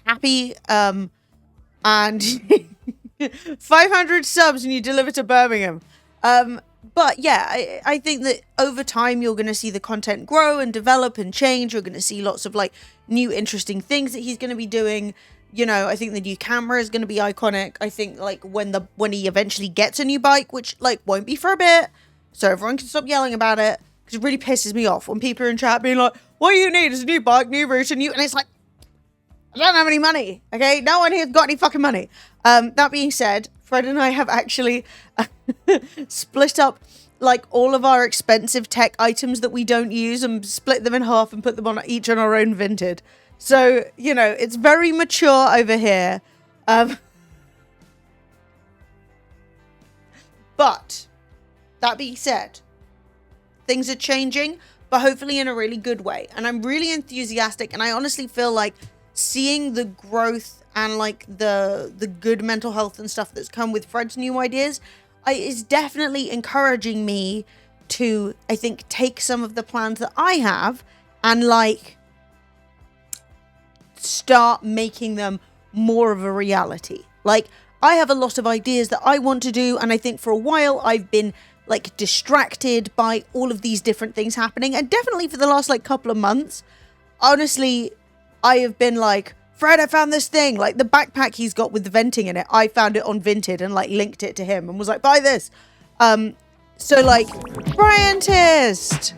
happy. And 500 subs and you deliver to Birmingham. But yeah, I think that over time you're going to see the content grow and develop and change. You're going to see lots of like new interesting things that he's going to be doing. You know, I think the new camera is going to be iconic. I think like when he eventually gets a new bike, which like won't be for a bit, so everyone can stop yelling about it, because it really pisses me off when people are in chat being like, what you need is a new bike, new route, and it's like, I don't have any money, okay? No one here's got any fucking money. That being said, Fred and I have actually split up like all of our expensive tech items that we don't use and split them in half and put them on each on our own Vinted. So, you know, it's very mature over here. But that being said, things are changing, but hopefully in a really good way. And I'm really enthusiastic, and I honestly feel like seeing the growth and like the good mental health and stuff that's come with Fred's new ideas is definitely encouraging me to, I think, take some of the plans that I have and like start making them more of a reality. Like, I have a lot of ideas that I want to do, and I think for a while I've been like distracted by all of these different things happening, and definitely for the last like couple of months, honestly, I have been like, Fred, I found this thing, like the backpack he's got with the venting in it. I found it on Vinted and like linked it to him and was like, buy this. So like, Briantist.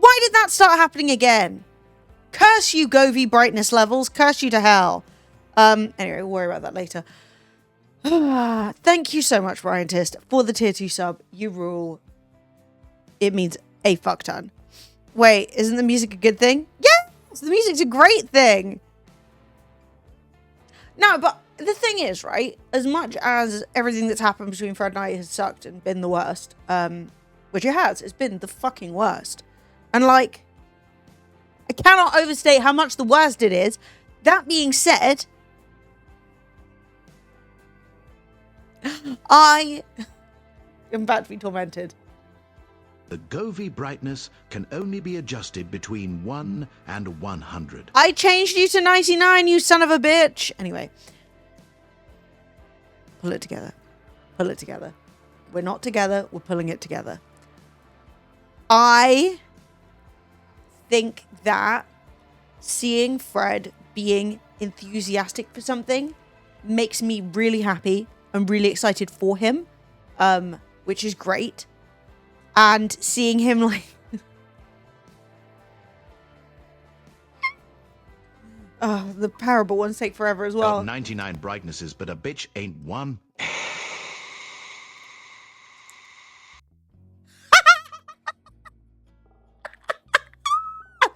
Why did that start happening again? Curse you, Govy brightness levels. Curse you to hell. Anyway, we'll worry about that later. Thank you so much, Briantist, for the tier 2 sub. You rule. It means a fuck ton. Wait, isn't the music a good thing? Yes, the music's a great thing. No, but the thing is, right, as much as everything that's happened between Fred and I has sucked and been the worst, which it has, it's been the fucking worst. And like, I cannot overstate how much the worst it is. That being said, I am about to be tormented. The Govy brightness can only be adjusted between 1 and 100. I changed you to 99, you son of a bitch. Anyway. Pull it together. Pull it together. We're not together, we're pulling it together. I think that seeing Fred being enthusiastic for something makes me really happy. I'm really excited for him, which is great. And seeing him like... oh, the parable ones take forever as well. 99 brightnesses, but a bitch ain't one.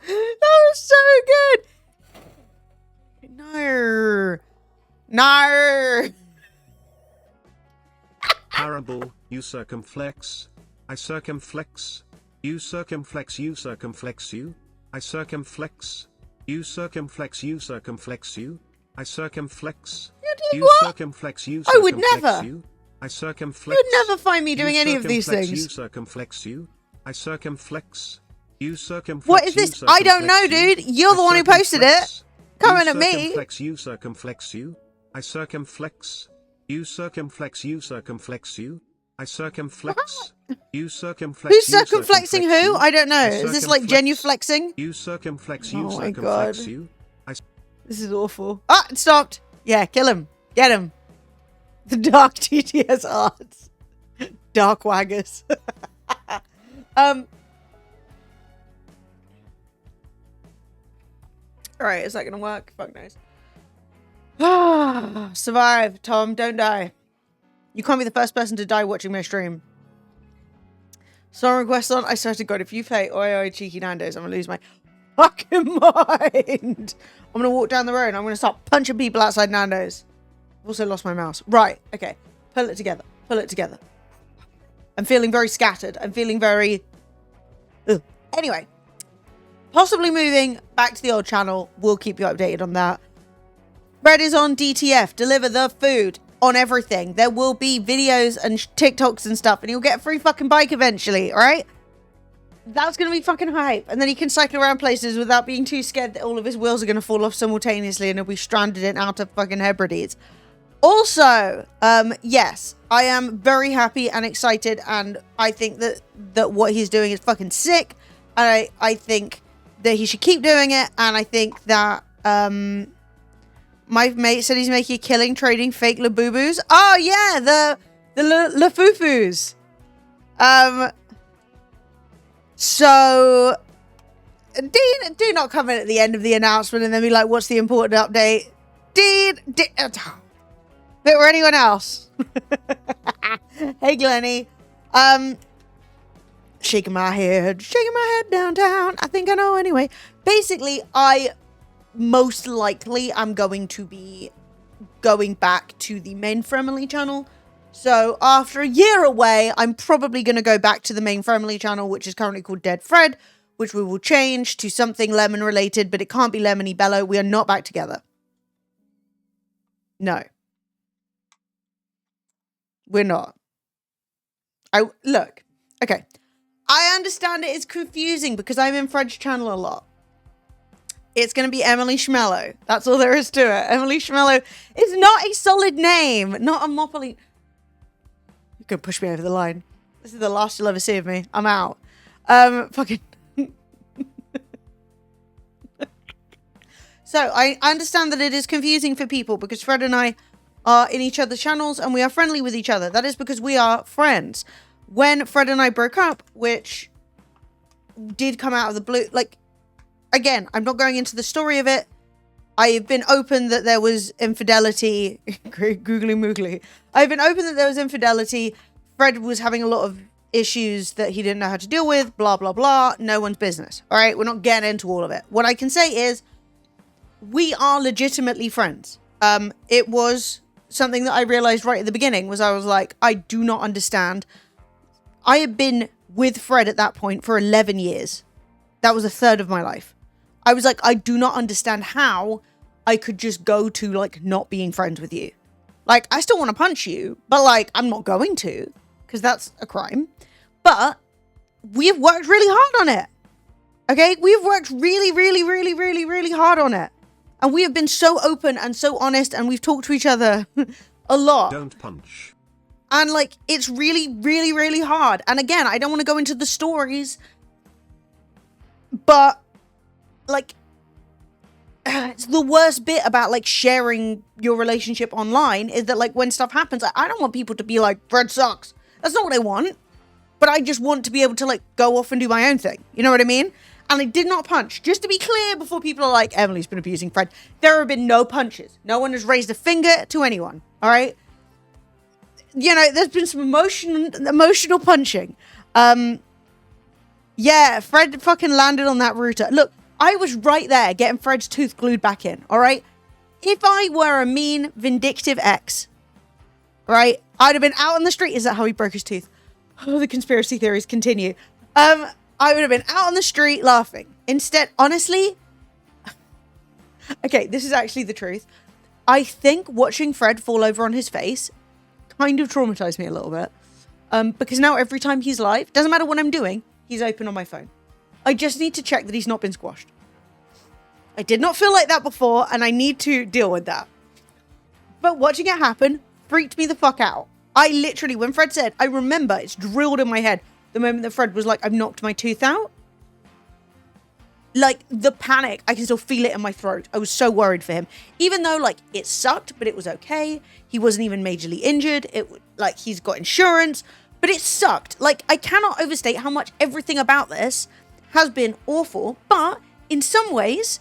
That was so good. No. No. Parable, you circumflex. I circumflex. You circumflex, you circumflex you. I circumflex. You circumflex, you circumflex you. I circumflex. You're doing You what? circumflex, you I would circumflex never. you. I circumflex. You would never find me doing You any of these circumflex, things. You circumflex you. I circumflex. You circumflex. What is you this? I don't know, circumflex you. dude. You're the I one who posted it. circumflex. Coming You at me. circumflex, you circumflex you. I circumflex. You circumflex, you circumflex you. I circumflex. You circumflex. Who's you circumflexing circumflex who? you. I don't know. I Is this like circumflex. genuflexing? You circumflex, you Oh my God. circumflex you. This is awful. Ah, it stopped. Yeah, kill him. Get him. The dark TTS arts. Dark waggers. Alright, is that gonna work? Fuck knows. Survive, Tom. Don't die. You can't be the first person to die watching my stream. Song request on. I swear to God, if you play Oi Cheeky Nando's, I'm gonna lose my fucking mind. I'm gonna walk down the road and I'm gonna start punching people outside Nando's. I've also lost my mouse. Right, okay. Pull it together. Pull it together. I'm feeling very scattered. I'm feeling very... Ugh. Anyway. Possibly moving back to the old channel. We'll keep you updated on that. Fred is on DTF. Deliver the food on everything. There will be videos and TikToks and stuff. And he'll get a free fucking bike eventually. Alright? That's going to be fucking hype. And then he can cycle around places without being too scared that all of his wheels are going to fall off simultaneously and he'll be stranded in outer fucking Hebrides. Also, yes, I am very happy and excited, and I think that what he's doing is fucking sick. And I think that he should keep doing it, and I think that my mate said he's making a killing trading fake Labubu's. Oh yeah, the Lafufus. So do not come in at the end of the announcement and then be like, "What's the important update?" Or anyone else. Hey, Glennie. Shaking my head downtown. I think I know anyway. Basically, I most likely am going to be going back to the main Fremily channel. So after a year away, I'm probably going to go back to the main Fremily channel, which is currently called Dead Fred, which we will change to something lemon related, but it can't be Lemony Bello. We are not back together. No. We're not. Look, okay. I understand it is confusing because I'm in Fred's channel a lot. It's going to be Emily Schmello. That's all there is to it. Emily Schmello is not a solid name. Not a Mopoly. You can push me over the line. This is the last you'll ever see of me. I'm out. Fucking. So I understand that it is confusing for people because Fred and I are in each other's channels and we are friendly with each other. That is because we are friends. When Fred and I broke up, which did come out of the blue, like, again, I'm not going into the story of it. I have been open that there was infidelity. Googly moogly. I've been open that there was infidelity. Fred was having a lot of issues that he didn't know how to deal with. Blah, blah, blah. No one's business. All right? We're not getting into all of it. What I can say is we are legitimately friends. It was something that I realized right at the beginning was I was like, I do not understand. I had been with Fred at that point for 11 years. That was a third of my life. I was like, I do not understand how I could just go to, like, not being friends with you. Like, I still want to punch you, but, like, I'm not going to, because that's a crime. But we have worked really hard on it. Okay? We have worked really, really, really, really, really hard on it. And we have been so open and so honest, and we've talked to each other a lot. Don't punch. And, like, it's really, really, really hard. And again, I don't want to go into the stories, but, like, it's the worst bit about, like, sharing your relationship online is that, like, when stuff happens, I don't want people to be like, Fred sucks. That's not what I want. But I just want to be able to, like, go off and do my own thing. You know what I mean? And I did not punch. Just to be clear, before people are like, Emily's been abusing Fred. There have been no punches. No one has raised a finger to anyone. All right? You know, there's been some emotional punching. Yeah, Fred fucking landed on that router. Look, I was right there getting Fred's tooth glued back in. All right? If I were a mean, vindictive ex, right, I'd have been out on the street. Is that how he broke his tooth? Oh, the conspiracy theories continue. I would have been out on the street laughing. Instead, honestly, okay, this is actually the truth. I think watching Fred fall over on his face kind of traumatized me a little bit. Because now every time he's live, doesn't matter what I'm doing, he's open on my phone. I just need to check that he's not been squashed. I did not feel like that before, and I need to deal with that. But watching it happen freaked me the fuck out. I literally, when Fred said, I remember, it's drilled in my head, the moment that Fred was like, I've knocked my tooth out. Like, the panic, I can still feel it in my throat. I was so worried for him. Even though, like, it sucked, but it was okay. He wasn't even majorly injured. Like, he's got insurance, but it sucked. Like, I cannot overstate how much everything about this has been awful. But in some ways,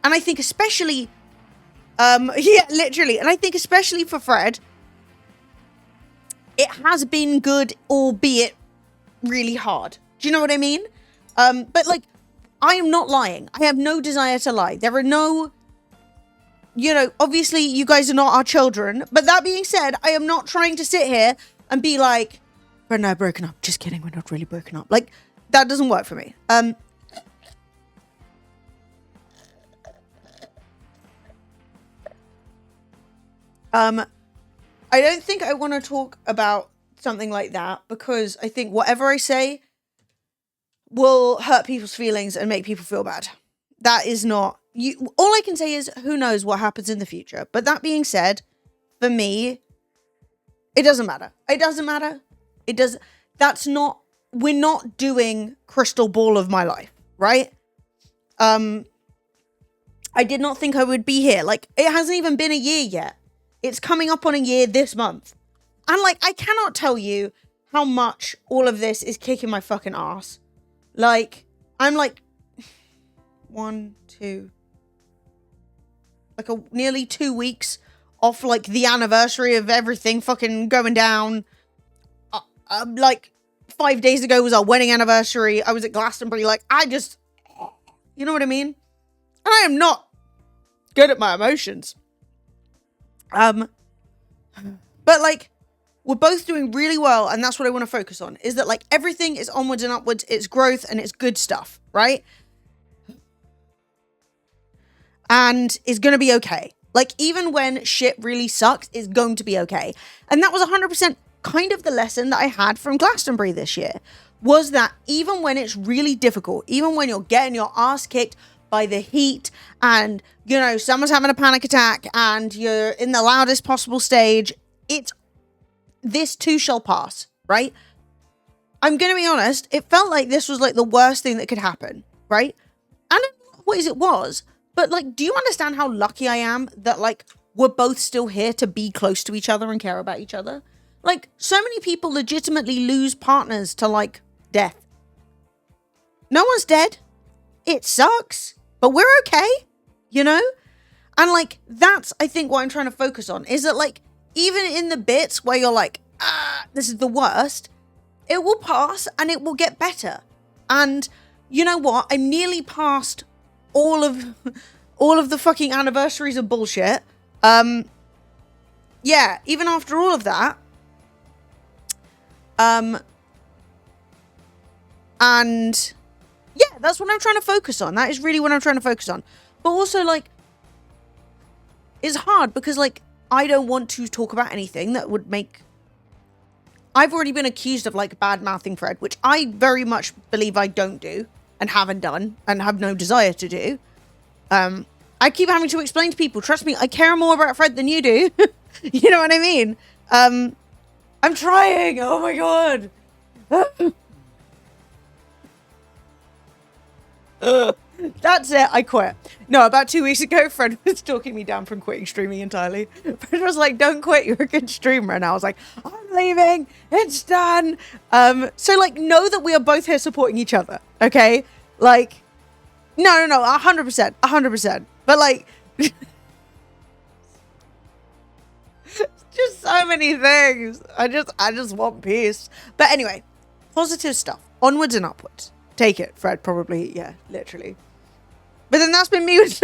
and I think especially, yeah, literally, and I think especially for Fred, it has been good, albeit really hard. Do you know what I mean? But like, I am not lying. I have no desire to lie. There are no, you know, obviously you guys are not our children. But that being said, I am not trying to sit here and be like, we're not broken up. Just kidding. We're not really broken up. Like, that doesn't work for me. I don't think I want to talk about something like that because I think whatever I say will hurt people's feelings and make people feel bad. That is not you. All I can say is who knows what happens in the future. But that being said, for me, it doesn't matter. It doesn't matter. It does. That's not. We're not doing crystal ball of my life, right? I did not think I would be here. Like, it hasn't even been a year yet. It's coming up on a year this month. And like, I cannot tell you how much all of this is kicking my fucking ass. Like, I'm like, nearly 2 weeks off like the anniversary of everything fucking going down. Like 5 days ago was our wedding anniversary. I was at Glastonbury. Like, you know what I mean? And I am not good at my emotions. But like, we're both doing really well, and that's what I want to focus on, is that like everything is onwards and upwards, it's growth and it's good stuff, right? And it's going to be okay. Like, even when shit really sucks, it's going to be okay. And that was 100% kind of the lesson that I had from Glastonbury this year, was that even when it's really difficult, even when you're getting your ass kicked by the heat and, you know, someone's having a panic attack and you're in the loudest possible stage, this too shall pass, right? I'm going to be honest, it felt like this was like the worst thing that could happen, right? And what it was, but like, do you understand how lucky I am that like we're both still here to be close to each other and care about each other? Like, so many people legitimately lose partners to like death. No one's dead. It sucks, but we're okay, you know? And like, that's, I think, what I'm trying to focus on, is that like, even in the bits where you're like, this is the worst, it will pass and it will get better. And you know what? I'm nearly past all of the fucking anniversaries of bullshit. Yeah, even after all of that. And yeah, that's what I'm trying to focus on. That is really what I'm trying to focus on. But also, like, it's hard because, like, I don't want to talk about anything that would make... I've already been accused of, like, bad-mouthing Fred, which I very much believe I don't do and haven't done and have no desire to do. I keep having to explain to people, trust me, I care more about Fred than you do. You know what I mean? I'm trying. Oh, my God. That's it. I quit. No, about 2 weeks ago, Fred was talking me down from quitting streaming entirely. Fred was like, don't quit. You're a good streamer. And I was like, I'm leaving. It's done. So, like, know that we are both here supporting each other. Okay? Like, no, 100%. 100%. But, like, just so many things. I just want peace. But anyway, positive stuff. Onwards and upwards. Take it, Fred, probably. Yeah, literally. But then that's been me with...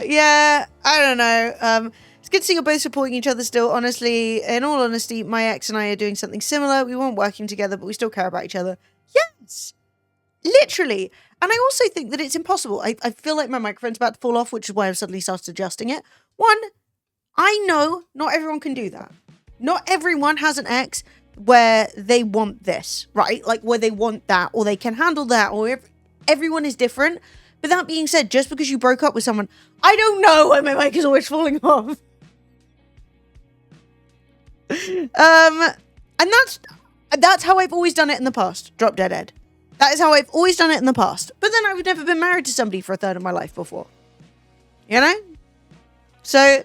yeah, I don't know. It's good to see you're both supporting each other still. Honestly, in all honesty, my ex and I are doing something similar. We weren't working together, but we still care about each other. Yes! Literally. And I also think that it's impossible. I feel like my microphone's about to fall off, which is why I've suddenly started adjusting it. One, I know not everyone can do that. Not everyone has an ex where they want this, right? Like, where they want that, or they can handle that, or everyone is different. But that being said, just because you broke up with someone, I don't know why my mic is always falling off. And that's how I've always done it in the past. Drop dead Ed. That is how I've always done it in the past. But then I've never been married to somebody for a third of my life before. You know? So,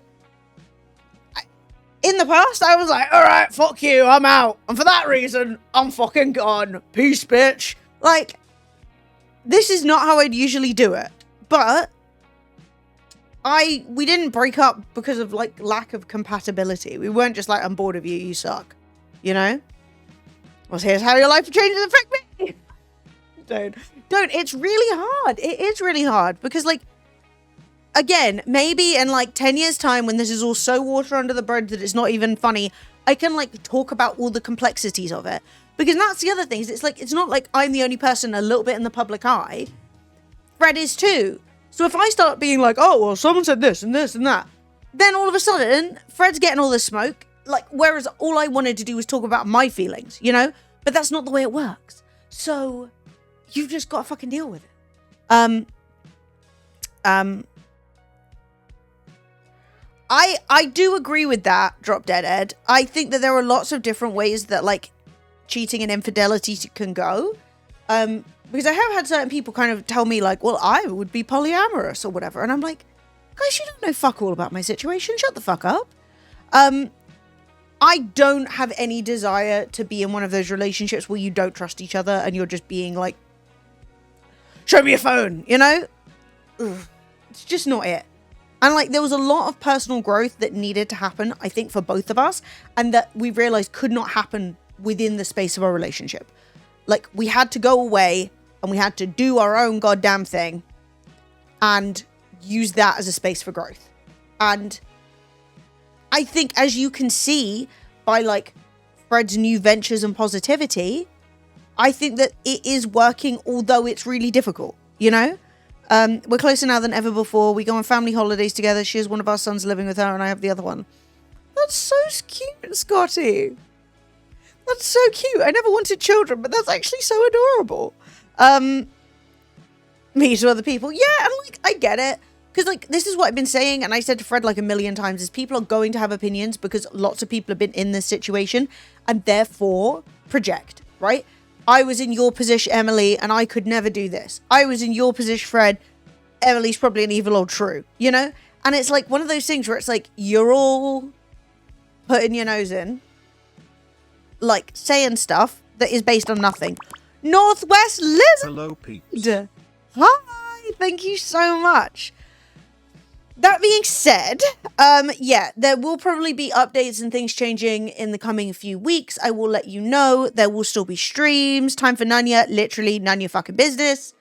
in the past, I was like, all right, fuck you, I'm out. And for that reason, I'm fucking gone. Peace, bitch. Like, this is not how I'd usually do it. But we didn't break up because of like lack of compatibility. We weren't just like, I'm bored of you, you suck. You know? Well, here's how your life changes affect me. Don't. It's really hard. It is really hard because like, again, maybe in like 10 years time when this is all so water under the bridge that it's not even funny, I can like talk about all the complexities of it. Because that's the other thing, is it's like, it's not like I'm the only person a little bit in the public eye. Fred is too. So if I start being like, oh, well, someone said this and this and that, then all of a sudden, Fred's getting all this smoke. Like, whereas all I wanted to do was talk about my feelings, you know? But that's not the way it works. So you've just got to fucking deal with it. I do agree with that, Drop Dead Ed. I think that there are lots of different ways that, like, cheating and infidelity can go. Because I have had certain people kind of tell me, like, well, I would be polyamorous or whatever. And I'm like, guys, you don't know fuck all about my situation. Shut the fuck up. I don't have any desire to be in one of those relationships where you don't trust each other and you're just being like, show me your phone, you know? Ugh. It's just not it. And like, there was a lot of personal growth that needed to happen, I think, for both of us, and that we realized could not happen within the space of our relationship. Like, we had to go away and we had to do our own goddamn thing and use that as a space for growth. And I think, as you can see by like Fred's new ventures and positivity, I think that it is working, although it's really difficult, you know? We're closer now than ever before. We go on family holidays together. She has one of our sons living with her and I have the other one. That's so cute, Scotty. That's so cute. I never wanted children, but that's actually so adorable. Me to other people. Yeah, and like, I get it. Because like, this is what I've been saying, and I said to Fred like a million times, is people are going to have opinions because lots of people have been in this situation and therefore project, right? I was in your position, Emily, and I could never do this. I was in your position, Fred. Emily's probably an evil old shrew, you know? And it's like one of those things where it's like, you're all putting your nose in, like saying stuff that is based on nothing. Northwest Lizard. Hello, Pete. Hi, thank you so much. That being said, yeah, there will probably be updates and things changing in the coming few weeks. I will let you know. There will still be streams. Time for Nanya. Literally, none your fucking business.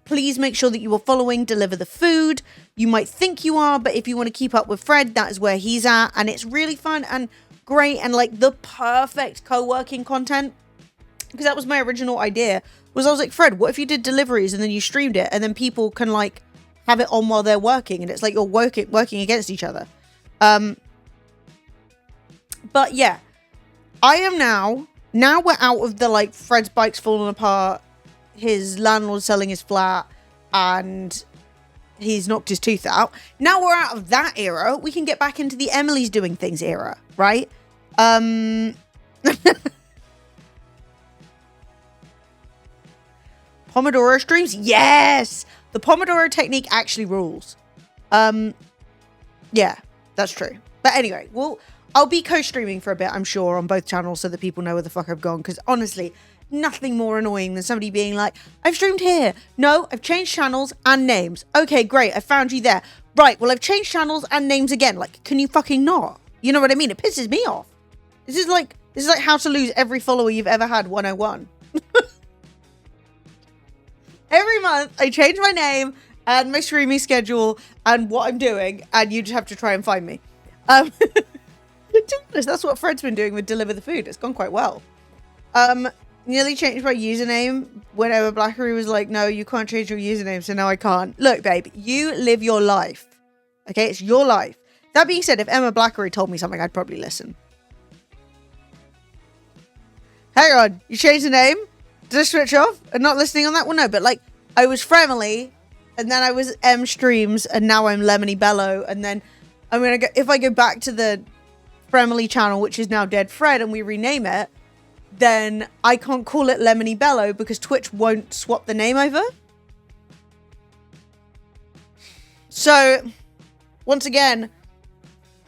Please make sure that you are following Deliver the Food. You might think you are, but if you want to keep up with Fred, that is where he's at. And it's really fun and great and like the perfect co-working content. Because that was my original idea. Was I was like, Fred, what if you did deliveries and then you streamed it and then people can like have it on while they're working and it's like you're working against each other. But yeah, I am now we're out of the like Fred's bike's falling apart, his landlord selling his flat, and he's knocked his tooth out. Now we're out of that era. We can get back into the Emily's doing things era, right? Pomodoro streams? Yes! The Pomodoro technique actually rules. Yeah, that's true. But anyway, I'll be co-streaming for a bit, I'm sure, on both channels so that people know where the fuck I've gone. Because honestly, nothing more annoying than somebody being like, I've streamed here. No, I've changed channels and names. Okay, great. I found you there. Right, well, I've changed channels and names again. Like, can you fucking not? You know what I mean? It pisses me off. This is like how to lose every follower you've ever had 101. Every month, I change my name and my streaming schedule and what I'm doing, and you just have to try and find me. To be honest, that's what Fred's been doing with Deliver the Food. It's gone quite well. Nearly changed my username whenever Blackery was like, no, you can't change your username, so now I can't. Look, babe, you live your life. Okay, it's your life. That being said, if Emma Blackery told me something, I'd probably listen. Hang on, you changed the name? Did I switch off and not listening on that? Well, no, but like, I was Fremily, and then I was M Streams, and now I'm Lemony Bello, and then I'm gonna go, if I go back to the Fremily channel, which is now Dead Fred, and we rename it, then I can't call it Lemony Bello because Twitch won't swap the name over. So, once again,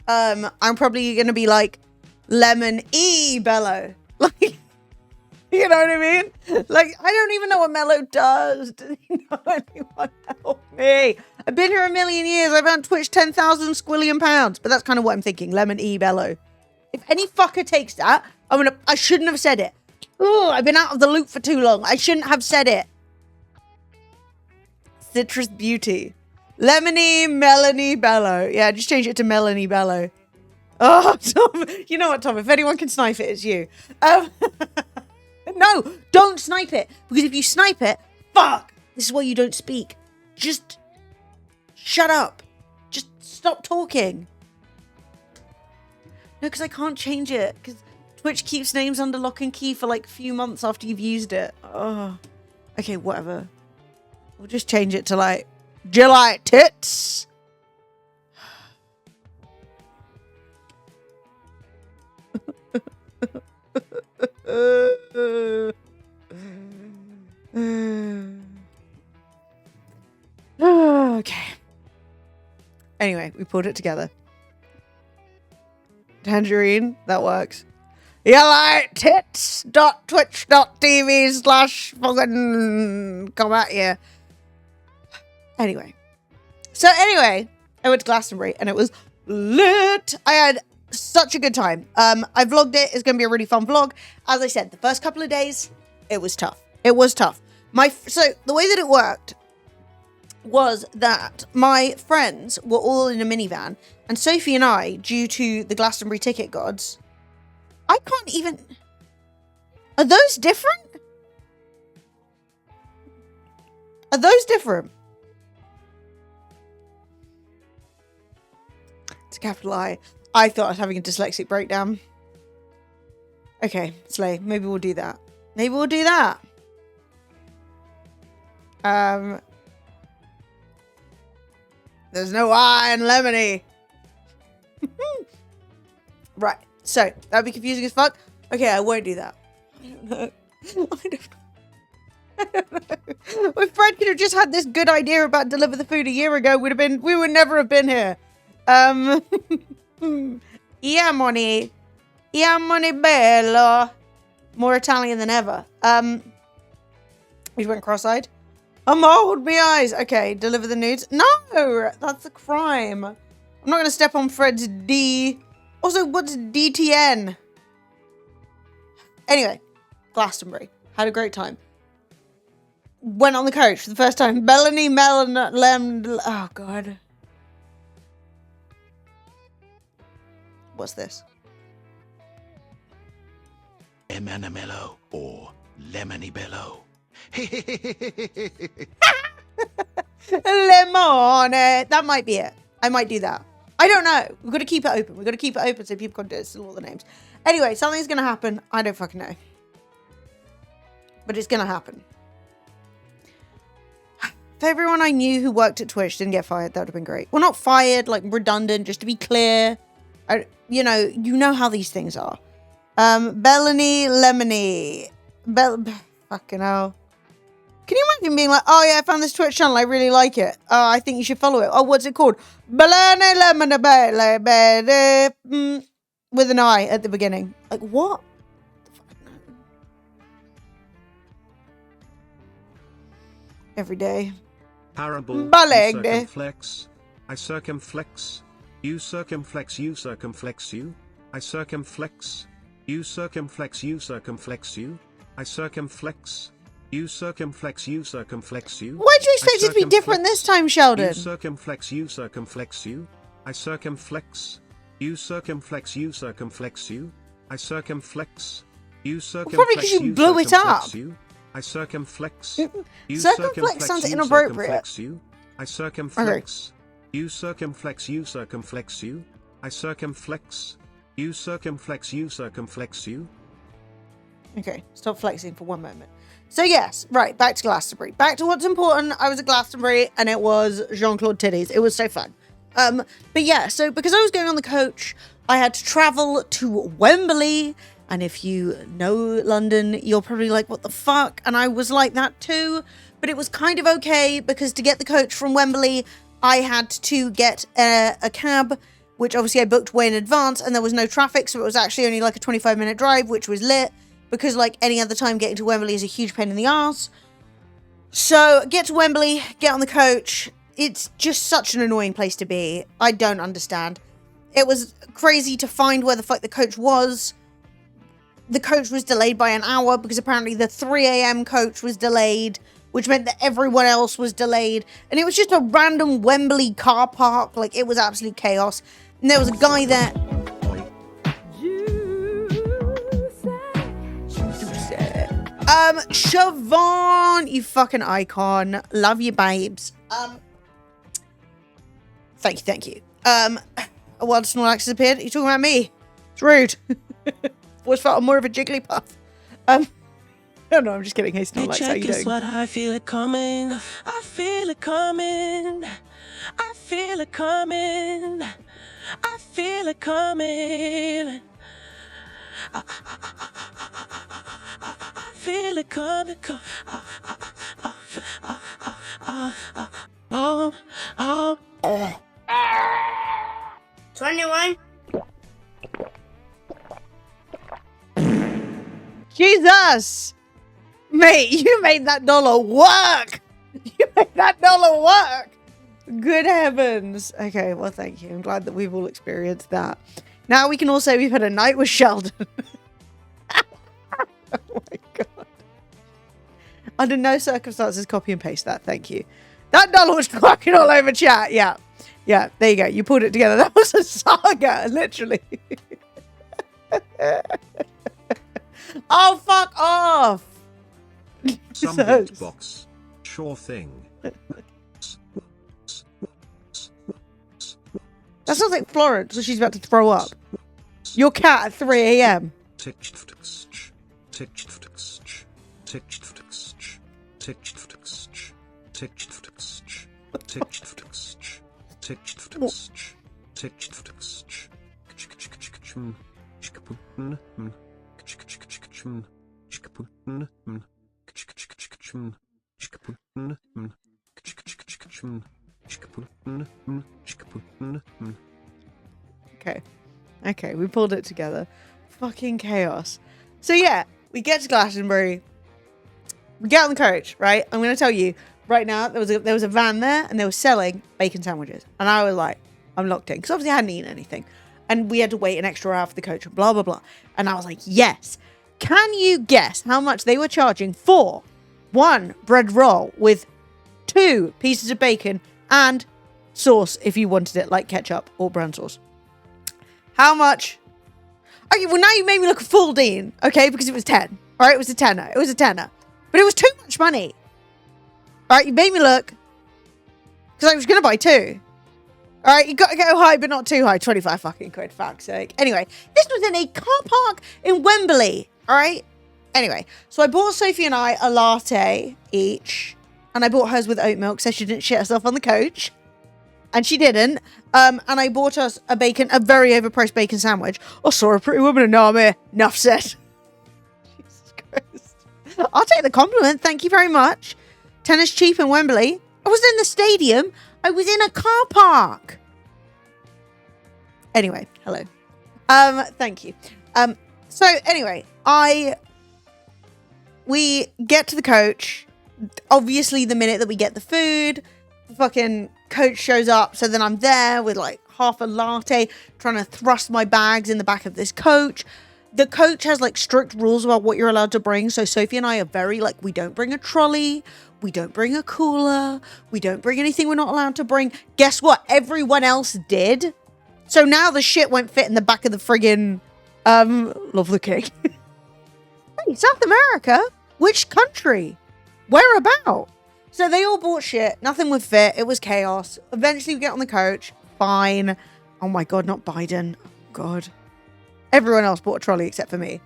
I'm probably gonna be like Lemon E Bello, like. You know what I mean? Like, I don't even know what Mello does. Does he know anyone? Help me. I've been here a million years. I've earned Twitch 10,000 squillion pounds. But that's kind of what I'm thinking. Lemon E Bello. If any fucker takes that, I shouldn't have said it. Oh, I've been out of the loop for too long. I shouldn't have said it. Citrus Beauty. Lemony Melanie Bello. Yeah, just change it to Melanie Bello. Oh, Tom. You know what, Tom? If anyone can snipe it, it's you. No, don't snipe it. Because if you snipe it, fuck. This is why you don't speak. Just shut up. Just stop talking. No, because I can't change it. Because Twitch keeps names under lock and key for like a few months after you've used it. Oh. Okay, whatever. We'll just change it to like July Tits. Okay. Anyway, we pulled it together. Tangerine, that works. YellightTits.twitch.tv/ come at you. Anyway, I went to Glastonbury and it was lit. I had such a good time. I vlogged it. It's gonna be a really fun vlog. As I said, the first couple of days, it was tough. It was tough. So the way that it worked was that my friends were all in a minivan, and Sophie and I, due to the Glastonbury ticket gods, I can't even. Are those different? Are those different? It's a capital I. I thought I was having a dyslexic breakdown. Okay, Slay. Maybe we'll do that. Maybe we'll do that. There's no I in Lemony. Right. So, that'd be confusing as fuck. Okay, I won't do that. I don't know. I don't know. My friend could have just had this good idea about deliver the food a year ago. We would never have been here. Yeah, money bello. More Italian than ever. We went cross-eyed. Hold me eyes. Okay, deliver the nudes. No, that's a crime. I'm not going to step on Fred's D. Also, what's DTN? Anyway, Glastonbury. Had a great time. Went on the coach for the first time. Melanie oh, God. What's this? Emanumello or Lemony Bello. Lemone. That might be it. I might do that. I don't know. We've got to keep it open. We've got to keep it open so people can do it. All the names. Anyway, something's going to happen. I don't fucking know. But it's going to happen. If everyone I knew who worked at Twitch didn't get fired, that would have been great. Well, not fired, like redundant, just to be clear. You know how these things are. Bellany Lemony. Fucking hell. Can you imagine being like, oh yeah, I found this Twitch channel, I really like it. I think you should follow it. Oh, what's it called? Bellany Lemony with an I at the beginning. Like, what? Every day. Parable. Balegde. Circumflex. I circumflex. You circumflex. You circumflex you. I circumflex. You circumflex. You circumflex you. I circumflex. You circumflex. You circumflex you. Why'd you expect it to be different this time, Sheldon? You circumflex. You circumflex you. I circumflex. You circumflex. You circumflex you. I circumflex. You circumflex. Probably because you blew it up. I circumflex. Circumflex sounds inappropriate. I circumflex. You circumflex. You circumflex you. I circumflex. You circumflex. You circumflex you. Okay, stop flexing for one moment. So yes, right, back to Glastonbury. Back to what's important. I was at Glastonbury and it was Jean-Claude Titties. It was so fun. But yeah, so because I was going on the coach, I had to travel to Wembley. And if you know London, you're probably like, what the fuck? And I was like that too. But it was kind of okay because to get the coach from Wembley, I had to get a cab, which obviously I booked way in advance and there was no traffic. So it was actually only like a 25-minute drive, which was lit. Because like any other time, getting to Wembley is a huge pain in the ass. So get to Wembley, get on the coach. it's just such an annoying place to be. I don't understand. It was crazy to find where the fuck the coach was. The coach was delayed by an hour because apparently the 3 a.m. coach was delayed, which meant that everyone else was delayed. And it was just a random Wembley car park. Like, it was absolute chaos. And there was a guy there. Siobhan, you fucking icon. Love you, babes. Thank you. A wild Snorlax has appeared. You're talking about me. It's rude. Always felt more of a Jigglypuff. No, I'm just kidding. Hey, Snorlax, how you doing? What I feel it coming. I feel it coming. I feel it coming. I feel it coming. I feel it coming. Oh. 21. Jesus! Mate, you made that dollar work! You made that dollar work! Good heavens. Okay, well, thank you. I'm glad that we've all experienced that. Now we can all say we've had a night with Sheldon. Oh my god. Under no circumstances, copy and paste that. Thank you. That dollar was fucking all over chat. Yeah. Yeah, there you go. You pulled it together. That was a saga, literally. Oh, fuck off. Some Jesus. beatbox. Sure thing. That sounds like Florence, so she's about to throw up. Your cat at 3 a.m. Okay, we pulled it together. Fucking chaos. So yeah, we get to Glastonbury. We get on the coach, right? I'm going to tell you right now, there was a van there and they were selling bacon sandwiches. And I was like, I'm locked in. Because obviously I hadn't eaten anything. And we had to wait an extra hour for the coach and blah, blah, blah. And I was like, yes. Can you guess how much they were charging for one bread roll with 2 pieces of bacon and sauce if you wanted it, like ketchup or brown sauce? How much? Okay, well, now you made me look a fool, Dean. Okay, because it was 10. All right, it was a tenner. It was a tenner. But it was too much money. All right, you made me look. Because I was going to buy 2. All right, you got to go high, but not too high. 25 fucking quid, fuck's sake. Anyway, this was in a car park in Wembley. All right? Anyway, so I bought Sophie and I a latte each. And I bought hers with oat milk so she didn't shit herself on the coach. And she didn't. And I bought us a very overpriced bacon sandwich. Oh, sorry, pretty woman in army. Enough said. Jesus Christ. I'll take the compliment. Thank you very much. Tennis cheap in Wembley. I was in the stadium. I was in a car park. Anyway, hello. Thank you. So anyway, we get to the coach. Obviously, the minute that we get the food, the fucking coach shows up. So then I'm there with like half a latte, trying to thrust my bags in the back of this coach. The coach has like strict rules about what you're allowed to bring. So Sophie and I are very like, we don't bring a trolley. We don't bring a cooler. We don't bring anything we're not allowed to bring. Guess what? Everyone else did. So now the shit won't fit in the back of the friggin' love the cake. Hey, South America? Which country? Where about? So they all bought shit. Nothing would fit. It was chaos. Eventually we get on the coach. Fine. Oh my God, not Biden. Oh God. Everyone else bought a trolley except for me.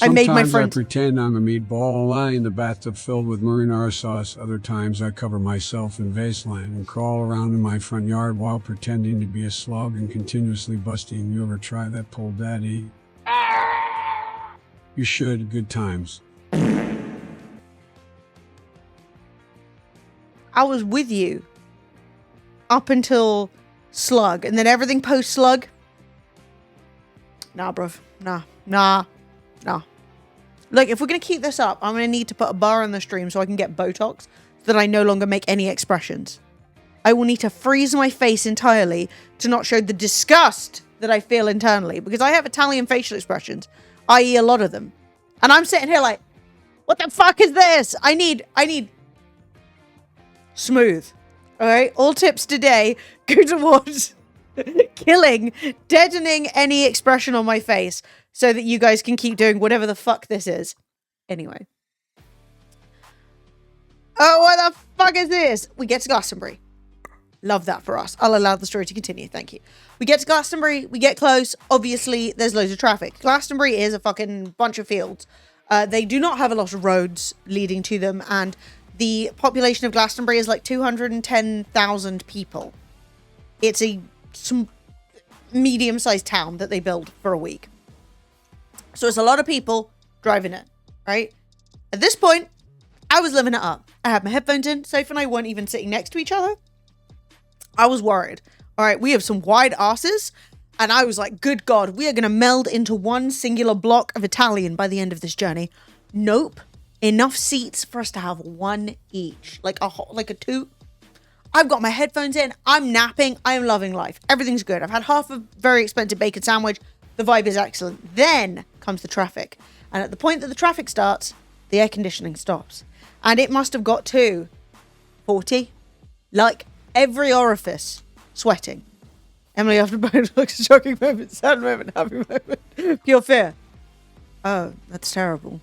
I made my friend. Sometimes I pretend I'm a meatball, lie in the bathtub filled with marinara sauce. Other times I cover myself in Vaseline and crawl around in my front yard while pretending to be a slug and continuously busting. You ever try that, Pull Daddy? You should. Good times. I was with you up until Slug, and then everything post Slug. Nah, bruv. Nah. Look, if we're going to keep this up, I'm going to need to put a bar on the stream so I can get Botox so that I no longer make any expressions. I will need to freeze my face entirely to not show the disgust that I feel internally, because I have Italian facial expressions, i.e. a lot of them. And I'm sitting here like, what the fuck is this? I need smooth. All right. All tips today go towards killing, deadening any expression on my face so that you guys can keep doing whatever the fuck this is. Anyway. Oh, what the fuck is this? We get to Glastonbury. Love that for us. I'll allow the story to continue. Thank you. We get to Glastonbury. We get close. Obviously, there's loads of traffic. Glastonbury is a fucking bunch of fields. They do not have a lot of roads leading to them. And the population of Glastonbury is like 210,000 people. It's some medium-sized town that they build for a week. So it's a lot of people driving it, right? At this point, I was living it up. I had my headphones in. Soph and I weren't even sitting next to each other. I was worried. All right, we have some wide asses. And I was like, good God, we are going to meld into one singular block of Italian by the end of this journey. Nope. Enough seats for us to have one each. Like a two. I've got my headphones in. I'm napping. I am loving life. Everything's good. I've had half a very expensive bacon sandwich. The vibe is excellent. Then comes the traffic. And at the point that the traffic starts, the air conditioning stops. And it must have got to 40. Like every orifice sweating. Emily after bone looks a shocking moment, sad moment, happy moment. Pure fear. Oh, that's terrible.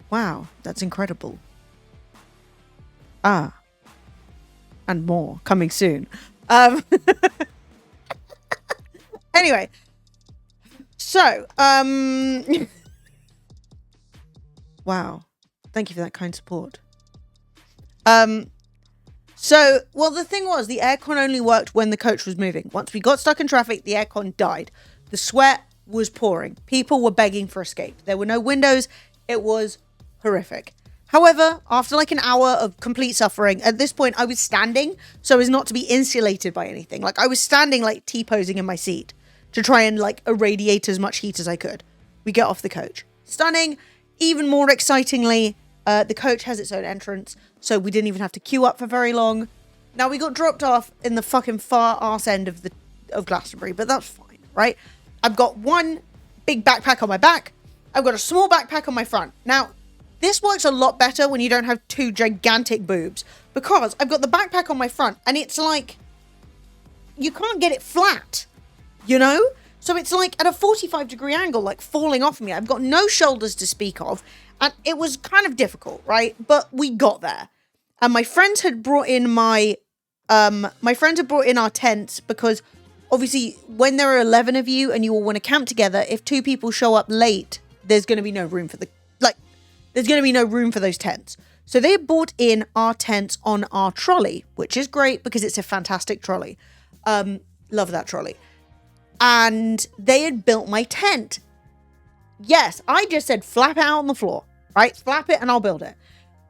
Wow, that's incredible. Ah. And more coming soon. Anyway. So, wow. Thank you for that kind support. So, well, the thing was, the aircon only worked when the coach was moving. Once we got stuck in traffic, the aircon died. The sweat was pouring. People were begging for escape. There were no windows. It was horrific. However, after like an hour of complete suffering, at this point I was standing so as not to be insulated by anything. Like I was standing like T-posing in my seat to try and like irradiate as much heat as I could. We get off the coach. Stunning. Even more excitingly, the coach has its own entrance, so we didn't even have to queue up for very long. Now we got dropped off in the fucking far arse end of Glastonbury, but that's fine, right? I've got one big backpack on my back. I've got a small backpack on my front. Now, this works a lot better when you don't have two gigantic boobs, because I've got the backpack on my front and it's like, you can't get it flat, you know? So it's like at a 45-degree angle, like falling off me. I've got no shoulders to speak of, and it was kind of difficult, right? But we got there. And my friends had brought in our tents, because obviously when there are 11 of you and you all want to camp together, if two people show up late, there's going to be no room for those tents. So they brought in our tents on our trolley, which is great because it's a fantastic trolley. Love that trolley. And they had built my tent. Yes, I just said flap it out on the floor, right? Flap it and I'll build it.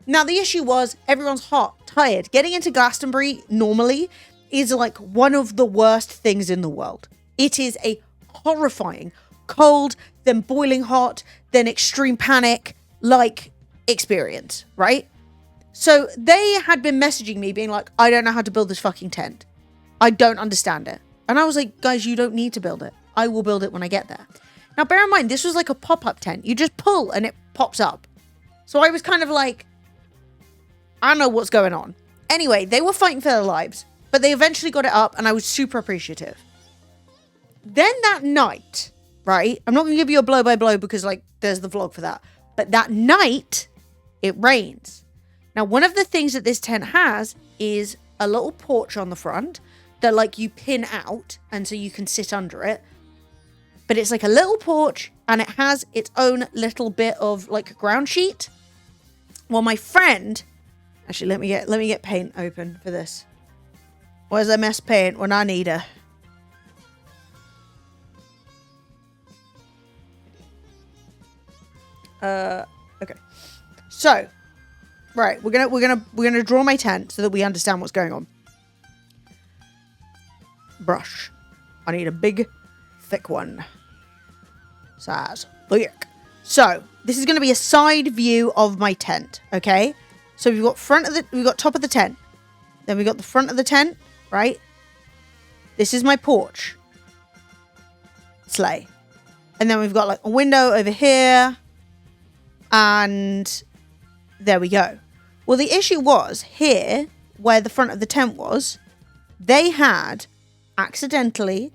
Now, the issue was everyone's hot, tired. Getting into Glastonbury normally is like one of the worst things in the world. It is a horrifying cold, then boiling hot, then extreme panic, like experience, right? So they had been messaging me being like, I don't know how to build this fucking tent. I don't understand it. And I was like, guys, you don't need to build it. I will build it when I get there. Now, bear in mind, this was like a pop-up tent. You just pull and it pops up. So I was kind of like, I don't know what's going on. Anyway, they were fighting for their lives, but they eventually got it up and I was super appreciative. Then that night, right? I'm not going to give you a blow-by-blow because like there's the vlog for that. But that night, it rains. Now, one of the things that this tent has is a little porch on the front that like you pin out and so you can sit under it. But it's like a little porch and it has its own little bit of like ground sheet. Well, my friend, actually let me get paint open for this. Where's the mess paint when I need her? Okay. So, right, we're gonna draw my tent so that we understand what's going on. Brush. I need a big, thick one. Size. Thick. So, this is gonna be a side view of my tent, okay? So we've got top of the tent. Then we got the front of the tent. right? This is my porch. Sleigh. And then we've got like a window over here. And there we go. Well, the issue was here, where the front of the tent was, they had accidentally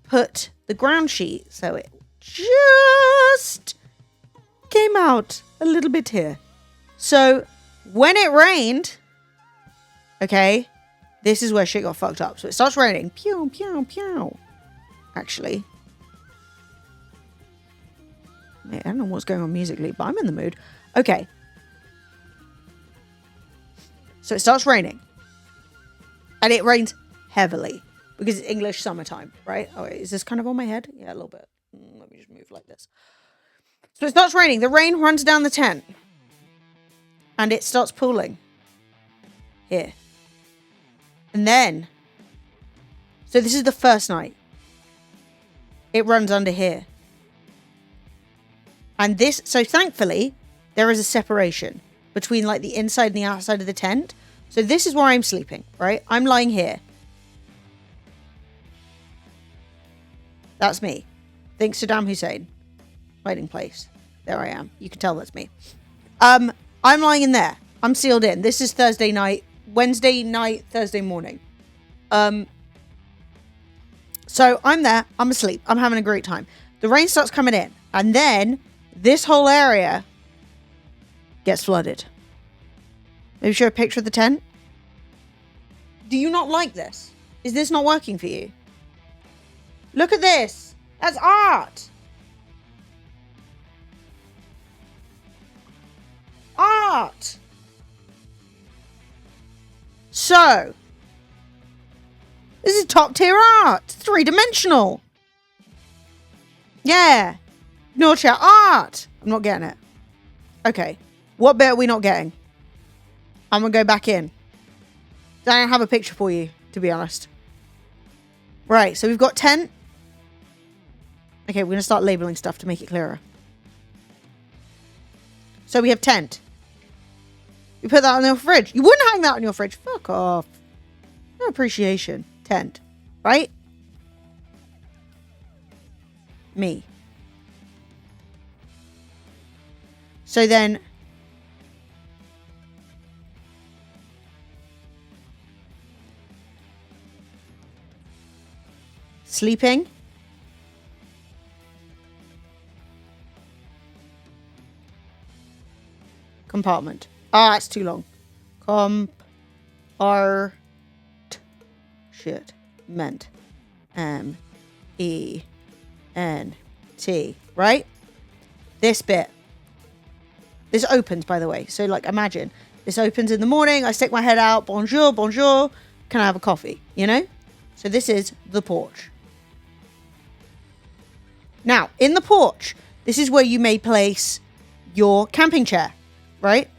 put the ground sheet, so it just came out a little bit here. So when it rained, okay, this is where shit got fucked up. So it starts raining. Pew, pew, pew. Actually, I don't know what's going on musically, but I'm in the mood. Okay. So it starts raining. And it rains heavily. Because it's English summertime, right? Oh, wait, is this kind of on my head? Yeah, a little bit. Let me just move like this. So it starts raining. The rain runs down the tent. And it starts pooling. Here. And then. So this is the first night. It runs under here. And this, so thankfully, there is a separation between like the inside and the outside of the tent. So this is where I'm sleeping, right? I'm lying here. That's me. Think Saddam Hussein. Hiding place. There I am. You can tell that's me. I'm lying in there. I'm sealed in. This is Thursday night, Wednesday night, Thursday morning. So I'm there. I'm asleep. I'm having a great time. The rain starts coming in. And then this whole area gets flooded. Maybe show a picture of the tent. Do you not like this? Is this not working for you? Look at this. That's art. Art. So, this is top tier art. 3-dimensional. Yeah. No chat art. I'm not getting it. Okay. What bit are we not getting? I'm going to go back in. I don't have a picture for you, to be honest. Right, so we've got tent. Okay, we're going to start labeling stuff to make it clearer. So we have tent. You put that on your fridge. You wouldn't hang that on your fridge. Fuck off. No appreciation. Tent. Right? Me. So then... sleeping. Compartment. Ah, it's too long. Shit. Meant. M-E-N-T. Right? This bit. This opens, by the way. So, like, imagine. This opens in the morning. I stick my head out. Bonjour, bonjour. Can I have a coffee? You know? So this is the porch. Now, in the porch, this is where you may place your camping chair, right?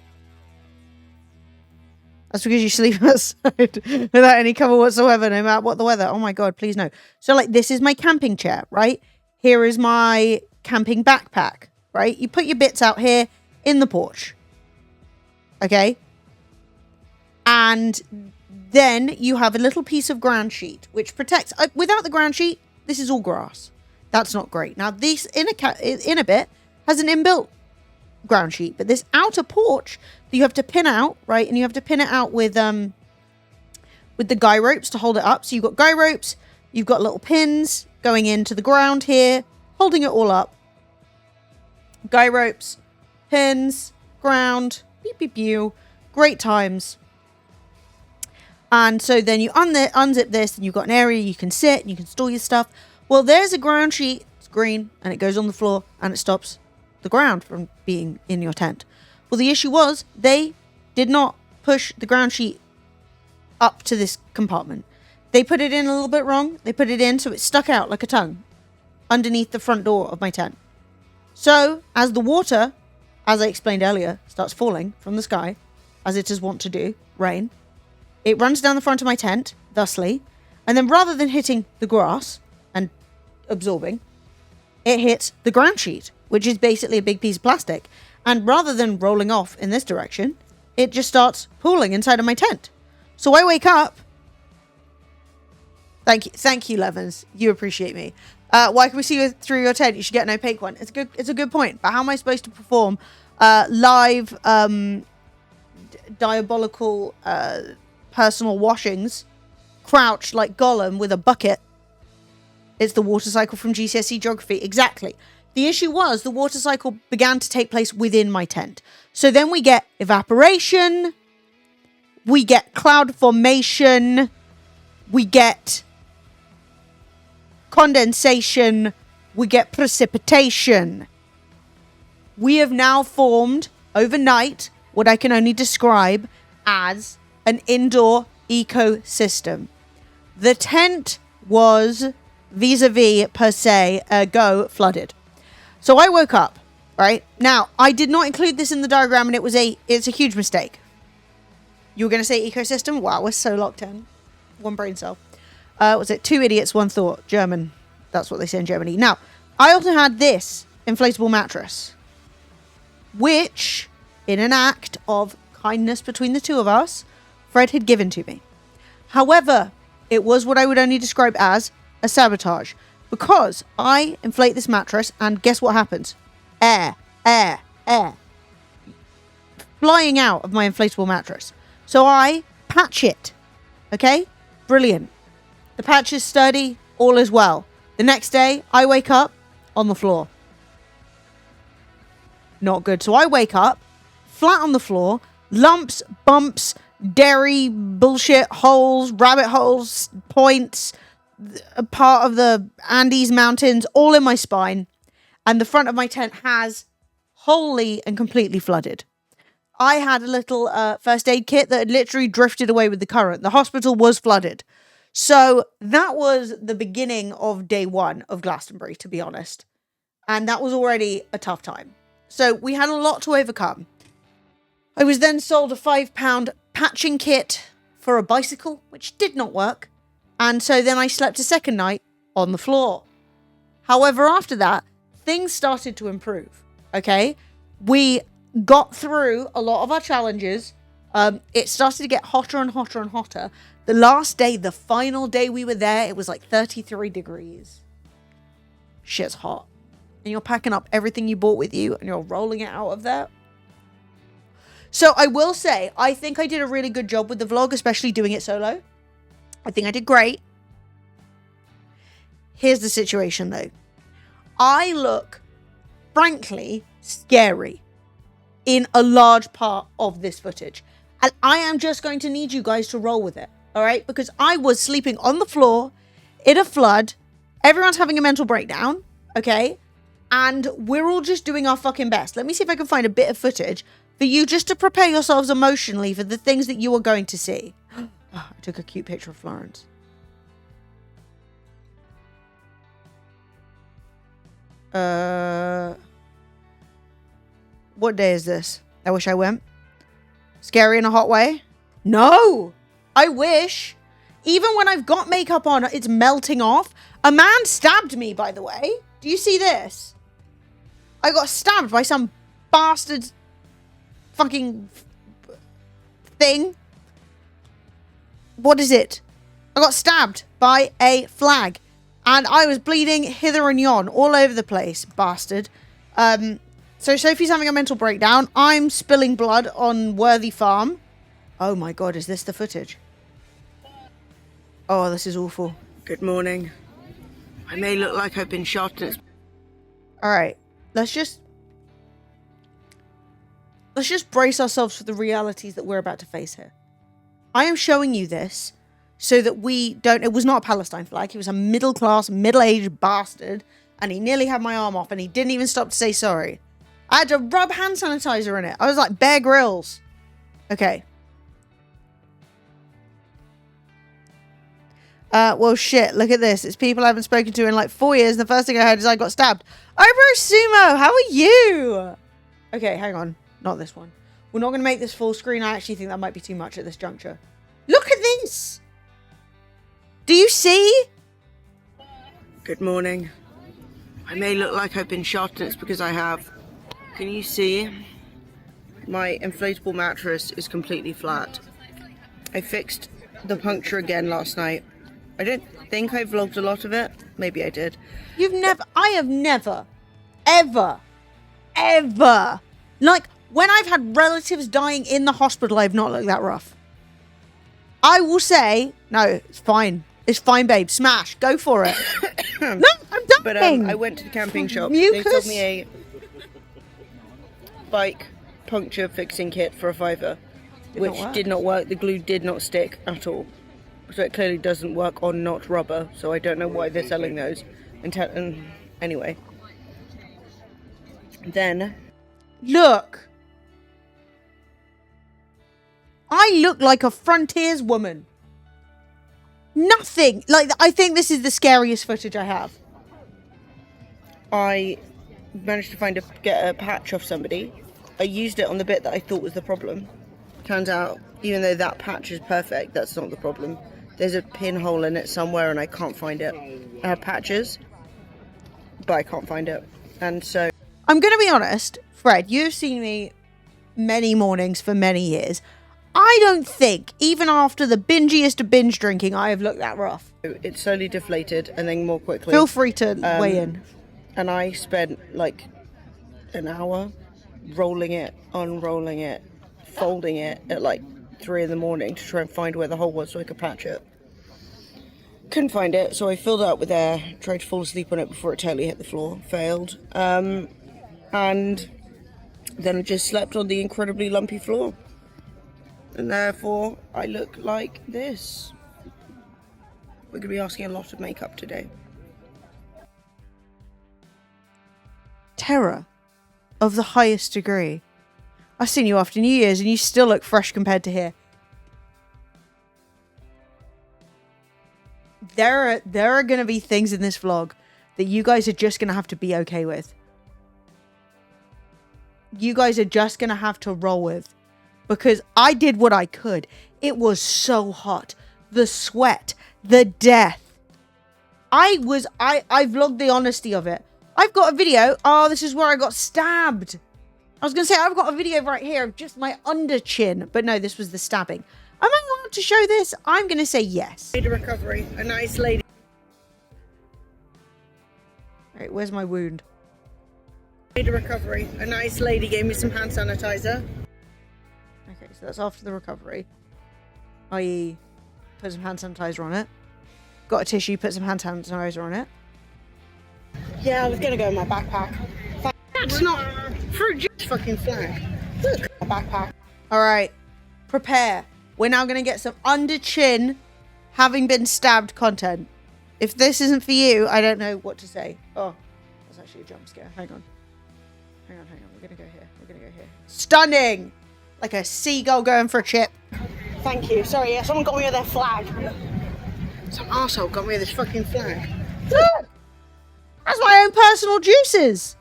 That's because you sleep outside without any cover whatsoever, no matter what the weather. Oh my God, please no. So like, this is my camping chair, right? Here is my camping backpack, right? You put your bits out here in the porch. Okay? And then you have a little piece of ground sheet, which protects. Without the ground sheet, this is all grass. That's not great. Now, this inner bit has an inbuilt ground sheet, but this outer porch that you have to pin out, right? And you have to pin it out with the guy ropes to hold it up. So you've got guy ropes, you've got little pins going into the ground here, holding it all up. Guy ropes, pins, ground, beep, beep, beep. Great times. And so then you unzip this and you've got an area you can sit and you can store your stuff. Well, there's a ground sheet. It's green and it goes on the floor and it stops the ground from being in your tent. Well, the issue was they did not push the ground sheet up to this compartment. They put it in a little bit wrong. They put it in so it stuck out like a tongue underneath the front door of my tent. So as the water, as I explained earlier, starts falling from the sky, as it is wont to do, rain, it runs down the front of my tent, thusly, and then rather than hitting the grass and absorbing, it hits the ground sheet, which is basically a big piece of plastic. And rather than rolling off in this direction, it just starts pooling inside of my tent. So I wake up Thank you, Levens. You appreciate me. Why can we see you through your tent? You should get an opaque one. It's a good point. But how am I supposed to perform live diabolical personal washings, crouched like Gollum with a bucket? It's the water cycle from GCSE geography. Exactly. The issue was the water cycle began to take place within my tent. So then we get evaporation, we get cloud formation, we get condensation, we get precipitation. We have now formed overnight what I can only describe as an indoor ecosystem. The tent was vis-a-vis per se flooded. So I woke up, right? Now, I did not include this in the diagram and it's a huge mistake. You were going to say ecosystem? Wow, we're so locked in. One brain cell. Was it 2 idiots, 1 thought? German. That's what they say in Germany. Now, I also had this inflatable mattress, which, in an act of kindness between the two of us, Fred had given to me. However, it was what I would only describe as a sabotage, because I inflate this mattress and guess what happens? Air flying out of my inflatable mattress. So I patch it. Okay? Brilliant. The patch is sturdy, all is well. The next day, I wake up on the floor. Not good. So I wake up flat on the floor, lumps, bumps, dairy, bullshit, holes, rabbit holes, points, a part of the Andes Mountains, all in my spine. And the front of my tent has wholly and completely flooded. I had a little first aid kit that had literally drifted away with the current. The hospital was flooded. So that was the beginning of day 1 of Glastonbury, to be honest. And that was already a tough time. So we had a lot to overcome. I was then sold a £5 patching kit for a bicycle, which did not work. And so then I slept a second night on the floor. However, after that, things started to improve. Okay? We got through a lot of our challenges. It started to get hotter and hotter and hotter. The last day, the final day we were there, it was like 33 degrees. Shit's hot. And you're packing up everything you bought with you and you're rolling it out of there. So I will say, I think I did a really good job with the vlog, especially doing it solo. I think I did great. Here's the situation though. I look, frankly, scary in a large part of this footage. And I am just going to need you guys to roll with it. All right? Because I was sleeping on the floor in a flood. Everyone's having a mental breakdown. Okay? And we're all just doing our fucking best. Let me see if I can find a bit of footage for you just to prepare yourselves emotionally for the things that you are going to see. Oh, I took a cute picture of Florence. What day is this? I wish I went. Scary in a hot way? No! I wish. Even when I've got makeup on, it's melting off. A man stabbed me, by the way. Do you see this? I got stabbed by some bastard fucking thing. What is it? I got stabbed by a flag. And I was bleeding hither and yon, all over the place, bastard. So Sophie's having a mental breakdown. I'm spilling blood on Worthy Farm. Oh my god, is this the footage? Oh, this is awful. Good morning. I may look like I've been shot. Alright, let's just brace ourselves for the realities that we're about to face here. I am showing you this so that we don't... It was not a Palestine flag. He was a middle-class, middle-aged bastard. And he nearly had my arm off and he didn't even stop to say sorry. I had to rub hand sanitizer in it. I was like Bear Grylls. Okay. Well, shit. Look at this. It's people I haven't spoken to in like 4 years. And the first thing I heard is I got stabbed. Oh, bro, Sumo, how are you? Okay, hang on. Not this one. We're not going to make this full screen. I actually think that might be too much at this juncture. Look at this. Do you see? Good morning. I may look like I've been shot, and it's because I have. Can you see? My inflatable mattress is completely flat. I fixed the puncture again last night. I don't think I vlogged a lot of it. Maybe I did. I have never, ever, like, when I've had relatives dying in the hospital, I've not looked that rough. I will say, no, it's fine. It's fine, babe. Smash. Go for it. No, I'm dying. But I went to the camping shop. They sold me a bike puncture fixing kit for $5, which did not work. The glue did not stick at all. So it clearly doesn't work on not rubber. So I don't know why they're selling those. And anyway. Then. Look. I look like a frontiers woman. Nothing. Like, I think this is the scariest footage I have. I managed to get a patch off somebody. I used it on the bit that I thought was the problem. Turns out, even though that patch is perfect, that's not the problem. There's a pinhole in it somewhere and I can't find it. I have patches, but I can't find it. And so... I'm going to be honest, Fred, you've seen me many mornings for many years. I don't think, even after the bingiest of binge drinking, I have looked that rough. It slowly deflated and then more quickly. Feel free to weigh in. And I spent like an hour rolling it, unrolling it, folding it at like 3 in the morning to try and find where the hole was so I could patch it. Couldn't find it, so I filled it up with air, tried to fall asleep on it before it totally hit the floor, failed. And then I just slept on the incredibly lumpy floor. And therefore, I look like this. We're going to be asking a lot of makeup today. Terror of the highest degree. I've seen you after New Year's and you still look fresh compared to here. There are going to be things in this vlog that you guys are just going to have to be okay with. You guys are just going to have to roll with. Because I did what I could. It was so hot. The sweat. The death. I vlogged the honesty of it. I've got a video. Oh, this is where I got stabbed. I was going to say, I've got a video right here of just my under chin. But no, this was the stabbing. Am I allowed to show this? I'm going to say yes. Lady recovery. A nice lady. Right, where's my wound? Lady recovery. A nice lady gave me some hand sanitizer. Okay, so that's after the recovery. I.e., put some hand sanitizer on it. Got a tissue, put some hand sanitizer on it. Yeah, I was going to go in my backpack. That's not fruit juice fucking flag. Look, my backpack. Alright, prepare. We're now going to get some under chin, having been stabbed content. If this isn't for you, I don't know what to say. Oh, that's actually a jump scare. Hang on. Hang on. We're going to go here. Stunning! Like a seagull going for a chip. Thank you. Sorry, yeah, someone got me with their flag. Some arsehole got me with this fucking flag. Look! That's my own personal juices.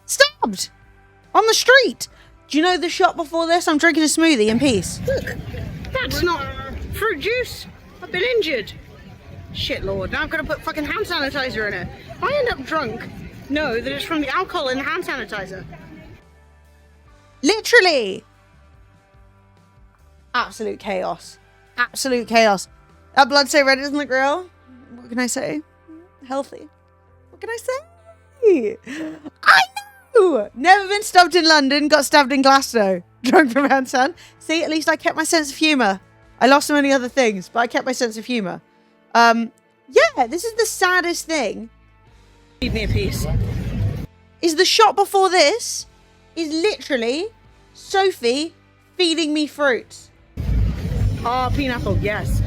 Stabbed. On the street. Do you know the shot before this? I'm drinking a smoothie in peace. Look, that's not fruit juice. I've been injured. Shit, Lord. Now I've got to put fucking hand sanitizer in it. If I end up drunk, know that it's from the alcohol in the hand sanitizer. Literally. Absolute chaos. Absolute chaos. That blood so red doesn't look real. What can I say? Healthy. What can I say? I know. Never been stabbed in London. Got stabbed in Glasgow. Drunk from hand san. See, at least I kept my sense of humour. I lost so many other things, but I kept my sense of humour. Yeah, this is the saddest thing. Leave me a piece. Is the shot before this is literally Sophie feeding me fruits. Oh, pineapple, yes.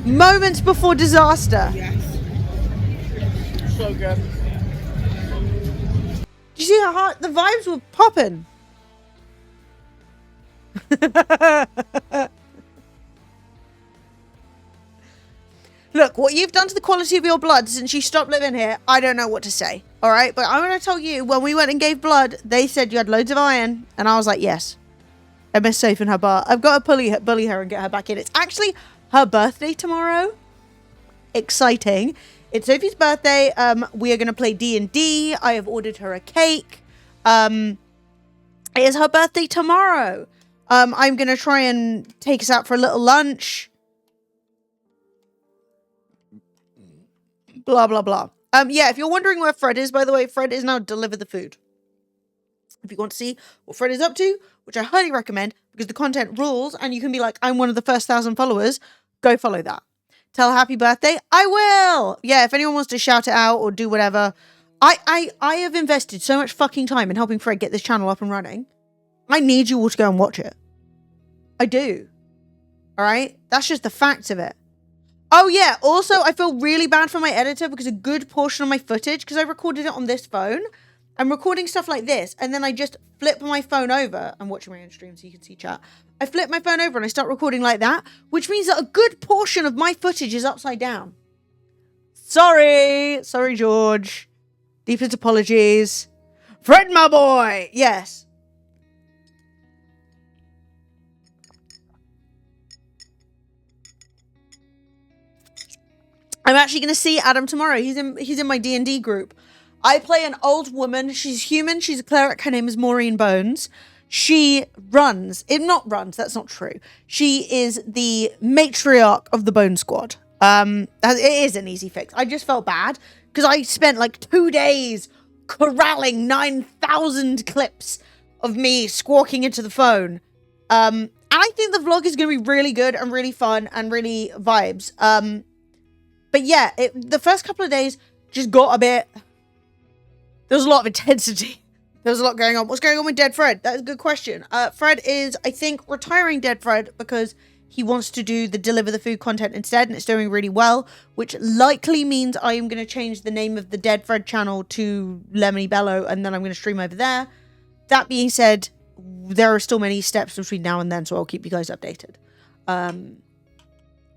Moments before disaster. Yes. So good. Did you see how hard the vibes were popping? Look, what you've done to the quality of your blood since you stopped living here, I don't know what to say. All right, but I'm going to tell you, when we went and gave blood, they said you had loads of iron. And I was like, yes. I miss Sophie in her bar. I've got to bully her and get her back in. It's actually her birthday tomorrow. Exciting. It's Sophie's birthday. We are going to play D&D. I have ordered her a cake. It is her birthday tomorrow. I'm going to try and take us out for a little lunch. Blah, blah, blah. Yeah, if you're wondering where Fred is, by the way, Fred is now Deliver the Food. If you want to see what Fred is up to, which I highly recommend because the content rules and you can be like, I'm one of the first 1,000 followers, go follow that. Tell happy birthday. I will. Yeah, if anyone wants to shout it out or do whatever. I have invested so much fucking time in helping Fred get this channel up and running. I need you all to go and watch it. I do. All right? That's just the facts of it. Oh, yeah. Also, I feel really bad for my editor because a good portion of my footage, because I recorded it on this phone, I'm recording stuff like this, and then I just flip my phone over. I'm watching my own stream so you can see chat. I flip my phone over and I start recording like that, which means that a good portion of my footage is upside down. Sorry. Sorry, George. Deepest apologies. Fred, my boy. Yes. I'm actually going to see Adam tomorrow. He's in my D&D group. I play an old woman. She's human. She's a cleric. Her name is Maureen Bones. She runs. Not runs. That's not true. She is the matriarch of the Bone Squad. It is an easy fix. I just felt bad because I spent like 2 days corralling 9,000 clips of me squawking into the phone. And I think the vlog is going to be really good and really fun and really vibes. But yeah, the first couple of days just got a bit... There was a lot of intensity. There was a lot going on. What's going on with Dead Fred? That is a good question. Fred is, I think, retiring Dead Fred because he wants to do the Deliver the Food content instead, and it's doing really well, which likely means I am going to change the name of the Dead Fred channel to Lemony Bello, and then I'm going to stream over there. That being said, there are still many steps between now and then, so I'll keep you guys updated.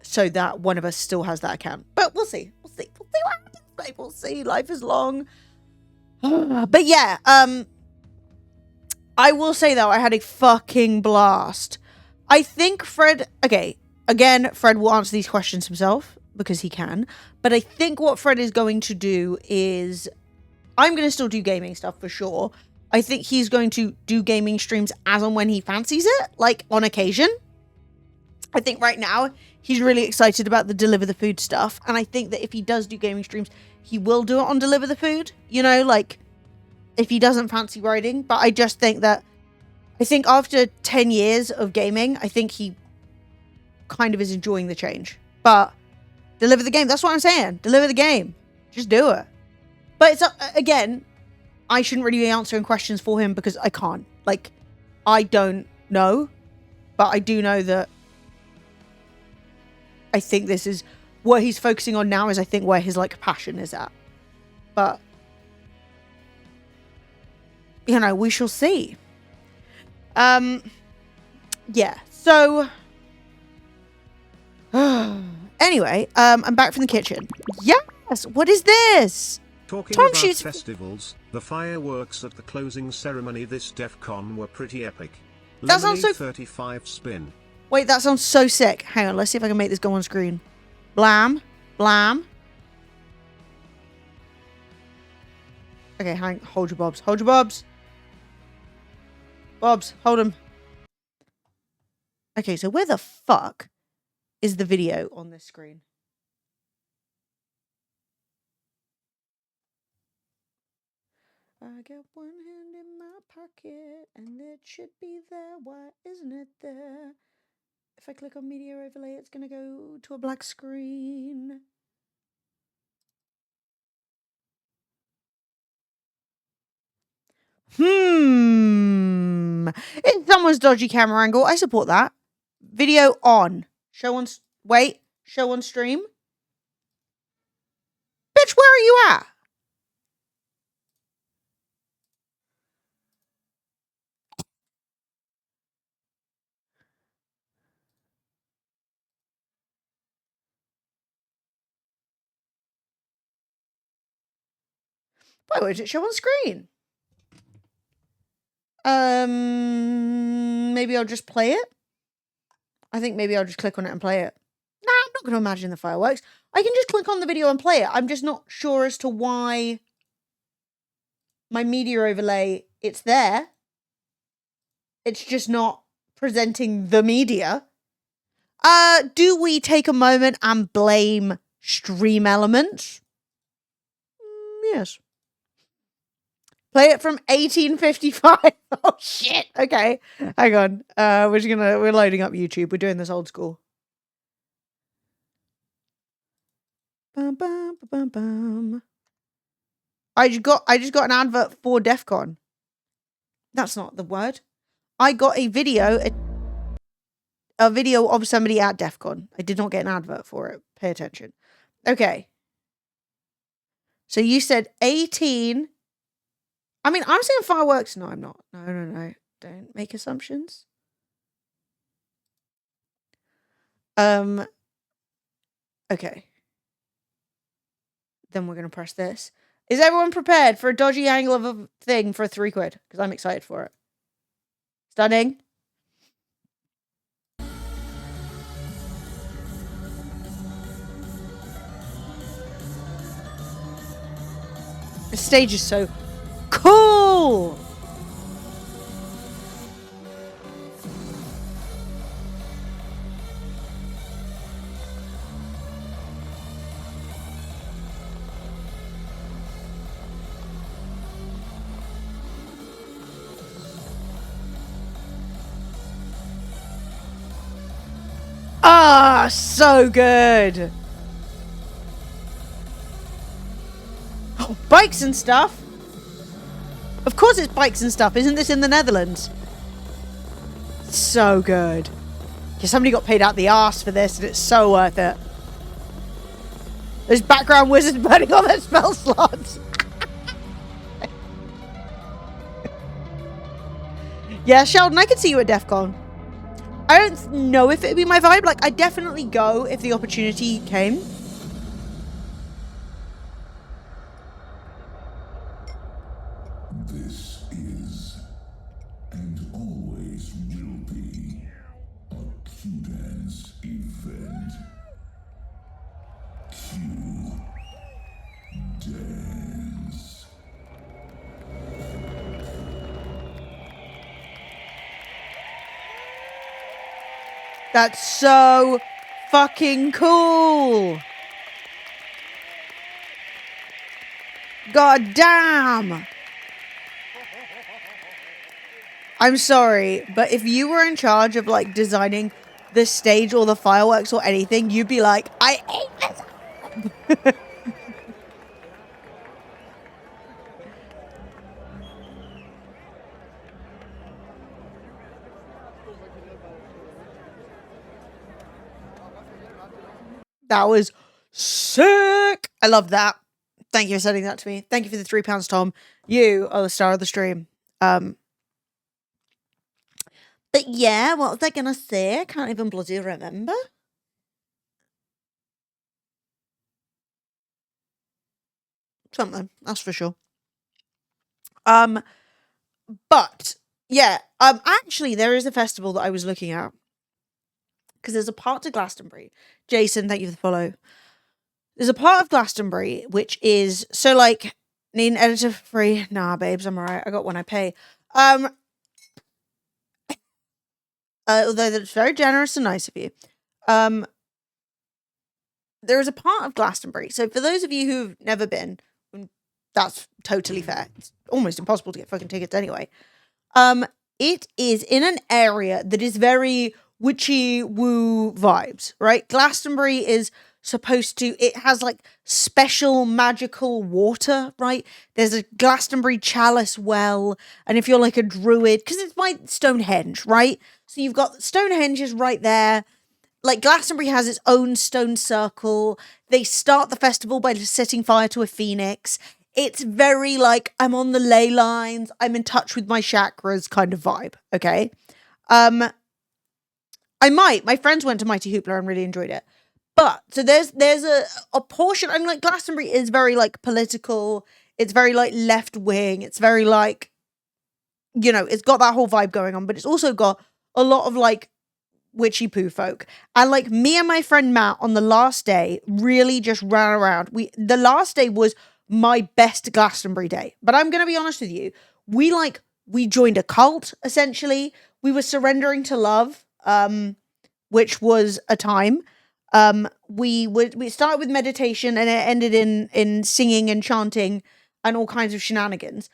So that one of us still has that account. But we'll see. We'll see. We'll see what happens, babe. We'll see. Life is long. But yeah, I will say though, I had a fucking blast. I think Fred, okay, again, Fred will answer these questions himself because he can. But I think what Fred is going to do is, I'm going to still do gaming stuff for sure. I think he's going to do gaming streams as and when he fancies it, like on occasion. I think right now he's really excited about the Deliver the Food stuff. And I think that if he does do gaming streams, he will do it on Deliver the Food, you know, like if he doesn't fancy writing. But I just think that, I think after 10 years of gaming, I think he kind of is enjoying the change. But deliver the game. That's what I'm saying. Deliver the game. Just do it. But it's, again, I shouldn't really be answering questions for him because I can't. Like, I don't know. But I do know that I think this is what he's focusing on now, is I think where his like passion is at. But you know, we shall see. Yeah, so anyway, I'm back from the kitchen. Yes, what is this? Talking Tom about shoots festivals, the fireworks at the closing ceremony this DEF CON were pretty epic. That sounds so 35 spin. Wait, that sounds so sick. Hang on, let's see if I can make this go on screen. Blam. Blam. Okay, hold your bobs. Hold your bobs. Bobs, hold them. Okay, so where the fuck is the video on this screen? I got one hand in my pocket and it should be there. Why isn't it there? If I click on media overlay, it's going to go to a black screen. It's someone's dodgy camera angle. I support that. Video on. Show on... Wait. Show on stream. Bitch, where are you at? Why won't it show on screen? Maybe I'll just play it. I think maybe I'll just click on it and play it. Nah, I'm not going to imagine the fireworks. I can just click on the video and play it. I'm just not sure as to why my media overlay, it's there. It's just not presenting the media. Do we take a moment and blame stream elements? Yes. Play it from 1855. Oh shit. Okay. Hang on. We're loading up YouTube. We're doing this old school. Bum, bum, bum, bum. I just got an advert for DEF CON. That's not the word. I got a video of somebody at DEF CON. I did not get an advert for it. Pay attention. Okay. So you said 18. I mean, I'm saying fireworks. No, I'm not. No. Don't make assumptions. Okay. Then we're going to press this. Is everyone prepared for a dodgy angle of a thing for £3? Because I'm excited for it. Stunning. The stage is so cool. Ah, so good. Oh, bikes and stuff. Of course it's bikes and stuff. Isn't this in the Netherlands? So good. Yeah, somebody got paid out the arse for this and it's so worth it. There's background wizards burning all their spell slots. Yeah, Sheldon, I could see you at DEF CON. I don't know if it'd be my vibe. Like, I'd definitely go if the opportunity came. This is, and always will be, a Q-Dance event. Q-Dance. That's so fucking cool. God damn. I'm sorry, but if you were in charge of like designing the stage or the fireworks or anything, you'd be like, I hate this. That was sick. I love that. Thank you for sending that to me. Thank you for the £3, Tom. You are the star of the stream. But yeah, what was I gonna say? I can't even bloody remember. Something, that's for sure. But yeah, actually there is a festival that I was looking at. Because there's a part to Glastonbury. Jason, thank you for the follow. There's a part of Glastonbury which is so like need an editor for free. Nah, babes, I'm alright. I got one I pay. Although that's very generous and nice of you. There is a part of Glastonbury. So for those of you who've never been, that's totally fair. It's almost impossible to get fucking tickets anyway. It is in an area that is very witchy woo vibes, right? Glastonbury is supposed to, it has like special magical water, right? There's a Glastonbury chalice well, and if you're like a druid, because it's by Stonehenge, right? So you've got Stonehenge is right there. Like Glastonbury has its own stone circle. They start the festival by just setting fire to a phoenix. It's very like I'm on the ley lines, I'm in touch with my chakras kind of vibe, okay? My friends went to Mighty Hoopla and really enjoyed it. But so there's a portion, I mean like Glastonbury is very like political, it's very like left wing, it's very like, you know, it's got that whole vibe going on, but it's also got a lot of like witchy poo folk. And like me and my friend Matt on the last day really just ran around. The last day was my best Glastonbury day. But I'm gonna be honest with you, we joined a cult, essentially. we were surrendering to love, which was a time. We started with meditation and it ended in singing and chanting and all kinds of shenanigans.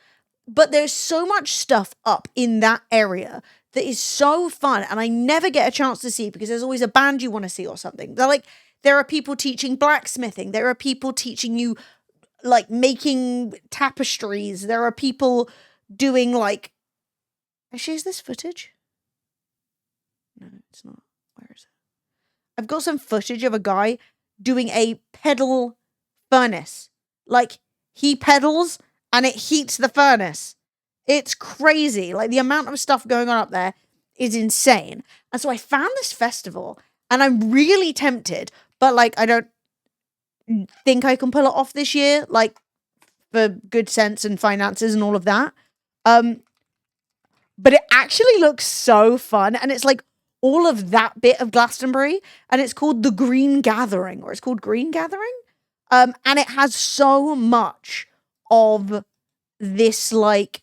But there's so much stuff up in that area that is so fun, and I never get a chance to see because there's always a band you want to see or something. There are people teaching blacksmithing. There are people teaching you like making tapestries. There are people doing like. Actually, is this footage? No, it's not. Where is it? I've got some footage of a guy doing a pedal furnace. Like, he pedals and it heats the furnace. It's crazy. Like, the amount of stuff going on up there is insane. And so I found this festival and I'm really tempted, but like, I don't think I can pull it off this year, like, for good sense and finances and all of that. But it actually looks so fun. And it's like all of that bit of Glastonbury. And it's called the Green Gathering, or it's called Green Gathering. And it has so much of this, like,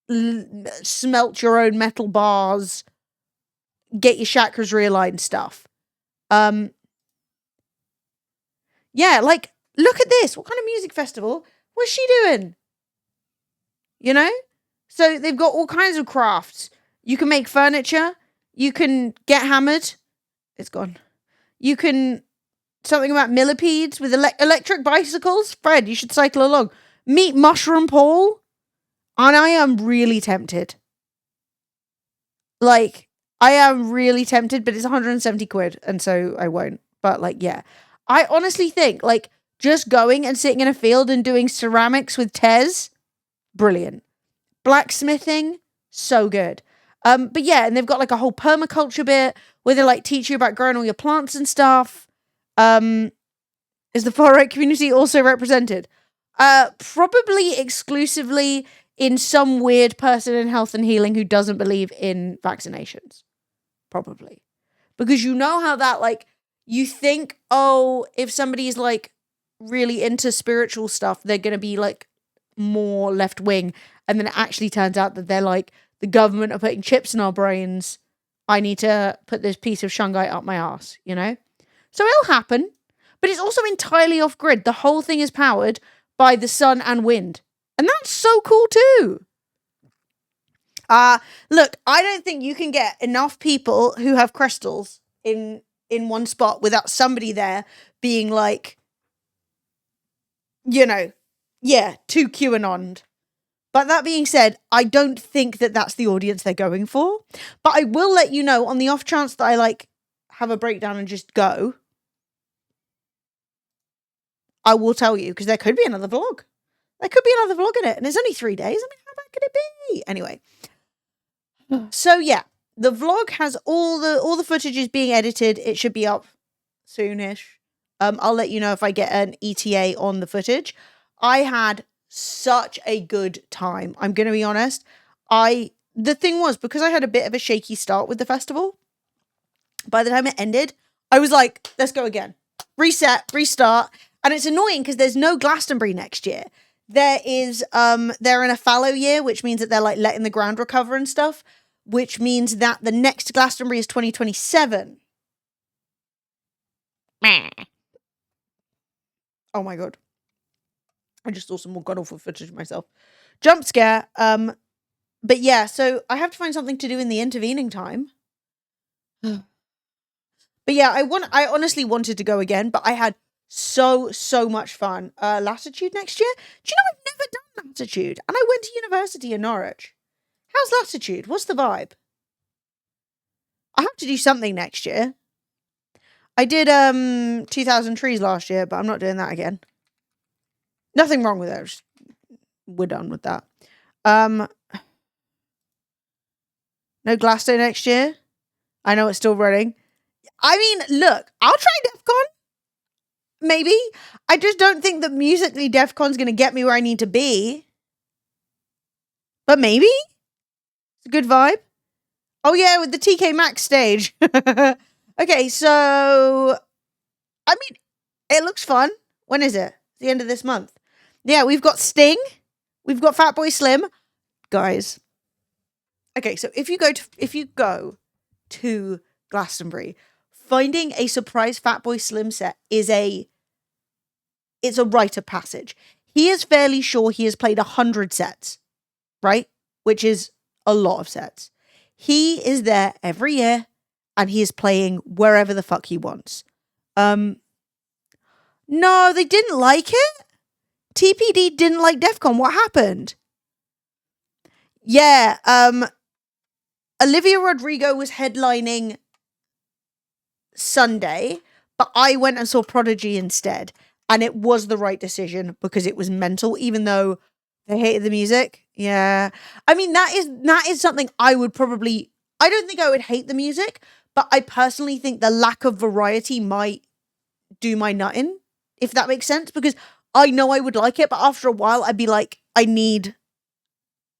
smelt your own metal bars, get your chakras realigned stuff. Yeah, like, look at this. What kind of music festival was she doing? You know? So they've got all kinds of crafts. You can make furniture. You can get hammered. It's gone. You can... Something about millipedes with electric bicycles. Fred, you should cycle along. Meet Mushroom Paul. And I am really tempted. Like, I am really tempted, but it's 170 quid. And so I won't. But, like, yeah. I honestly think, like, just going and sitting in a field and doing ceramics with Tez, brilliant. Blacksmithing, so good. But yeah, and they've got like a whole permaculture bit where they like teach you about growing all your plants and stuff. Is the far right community also represented? Probably exclusively in some weird person in health and healing who doesn't believe in vaccinations. Probably. Because you know how that, like, you think, oh, if somebody's like really into spiritual stuff, they're going to be like more left wing. And then it actually turns out that they're like, the government are putting chips in our brains. I need to put this piece of shungite up my ass, you know? So it'll happen. But it's also entirely off grid. The whole thing is powered by the sun and wind. And that's so cool too. Look, I don't think you can get enough people who have crystals in one spot without somebody there being like, you know, yeah, too QAnon. But that being said, I don't think that that's the audience they're going for. But I will let you know on the off chance that I like have a breakdown and just go. I will tell you, because there could be another vlog. There could be another vlog in it. And it's only 3 days. I mean, how bad could it be? Anyway. So yeah, the vlog has all the footage is being edited. It should be up soonish. I'll let you know if I get an ETA on the footage. I had such a good time. I'm going to be honest. The thing was, because I had a bit of a shaky start with the festival, by the time it ended, I was like, let's go again. Reset, restart. And it's annoying because there's no Glastonbury next year. There is, they're in a fallow year, which means that they're like letting the ground recover and stuff, which means that the next Glastonbury is 2027. Oh my God. I just saw some more god-awful footage of myself. Jump scare. But yeah, so I have to find something to do in the intervening time. But yeah, I honestly wanted to go again, but I had so much fun. Latitude next year? Do you know I've never done Latitude? And I went to university in Norwich. How's Latitude? What's the vibe? I have to do something next year. I did 2,000 Trees last year, but I'm not doing that again. Nothing wrong with it. We're done with that. No Glasgow next year. I know it's still running. I mean, look, I'll try DEF CON. Maybe. I just don't think that musically DEF CON's going to get me where I need to be. But maybe? It's a good vibe. Oh yeah, with the TK Maxx stage. Okay, so... I mean, it looks fun. When is it? The end of this month. Yeah, we've got Sting. We've got Fatboy Slim. Guys, okay, so if you go to Glastonbury, finding a surprise Fatboy Slim set it's a rite of passage. He is fairly sure he has played 100 sets, right? Which is a lot of sets. He is there every year and he is playing wherever the fuck he wants. No, they didn't like it. TPD didn't like DEF CON. What happened? Yeah, Olivia Rodrigo was headlining Sunday, but I went and saw Prodigy instead. And it was the right decision because it was mental, even though they hated the music. Yeah. I mean, that is something I don't think I would hate the music, but I personally think the lack of variety might do my nutting, if that makes sense. Because I know I would like it, but after a while I'd be like, I need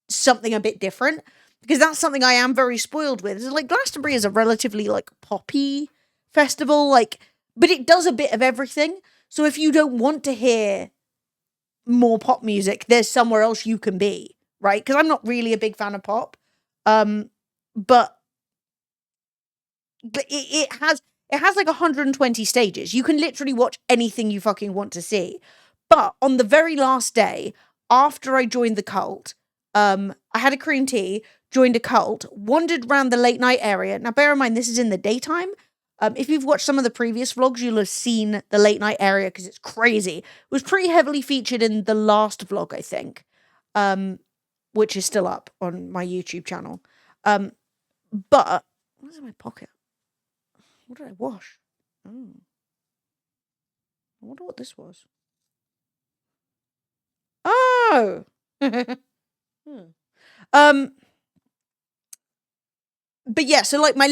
something a bit different. Because that's something I am very spoiled with. It's like Glastonbury is a relatively like poppy festival, like, but it does a bit of everything. So if you don't want to hear more pop music, there's somewhere else you can be, right? Because I'm not really a big fan of pop, but it has like 120 stages. You can literally watch anything you fucking want to see. But on the very last day, after I joined the cult, I had a cream tea, joined a cult, wandered around the late night area. Now, bear in mind, this is in the daytime. If you've watched some of the previous vlogs, you'll have seen the late night area because it's crazy. It was pretty heavily featured in the last vlog, I think, which is still up on my YouTube channel. But what's in my pocket? What did I wash? Oh. I wonder what this was. Oh! But yeah, so like my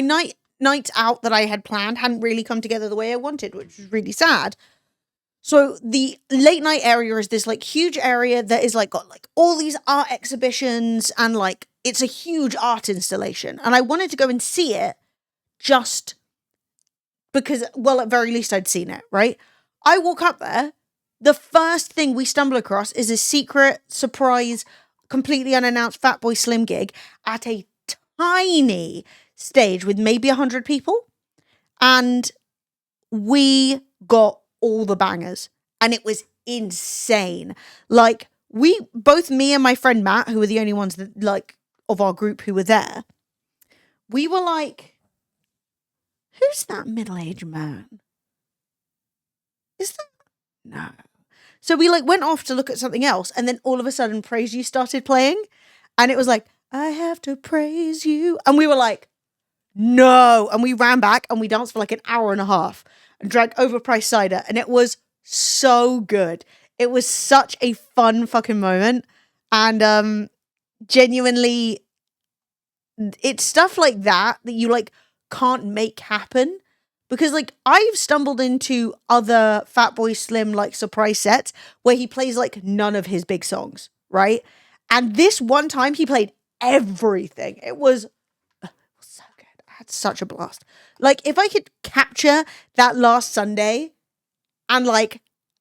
nights out that I had planned hadn't really come together the way I wanted, which was really sad. So the late night area is this like huge area that is like got like all these art exhibitions and like it's a huge art installation. And I wanted to go and see it just because, well, at very least I'd seen it, right? I walk up there. The first thing we stumble across is a secret, surprise, completely unannounced Fatboy Slim gig at a tiny stage with maybe 100 people. And we got all the bangers. And it was insane. Like, both me and my friend Matt, who were the only ones that, like, of our group who were there, we were like, who's that middle-aged man? Is that? No. So we like went off to look at something else, and then all of a sudden Praise You started playing, and it was like, I have to praise you. And we were like, no. And we ran back and we danced for like an hour and a half and drank overpriced cider, and it was so good. It was such a fun fucking moment. And genuinely, it's stuff like that you like can't make happen. Because, like, I've stumbled into other Fatboy Slim, like, surprise sets where he plays, like, none of his big songs, right? And this one time, he played everything. It was so good. I had such a blast. Like, if I could capture that last Sunday and, like,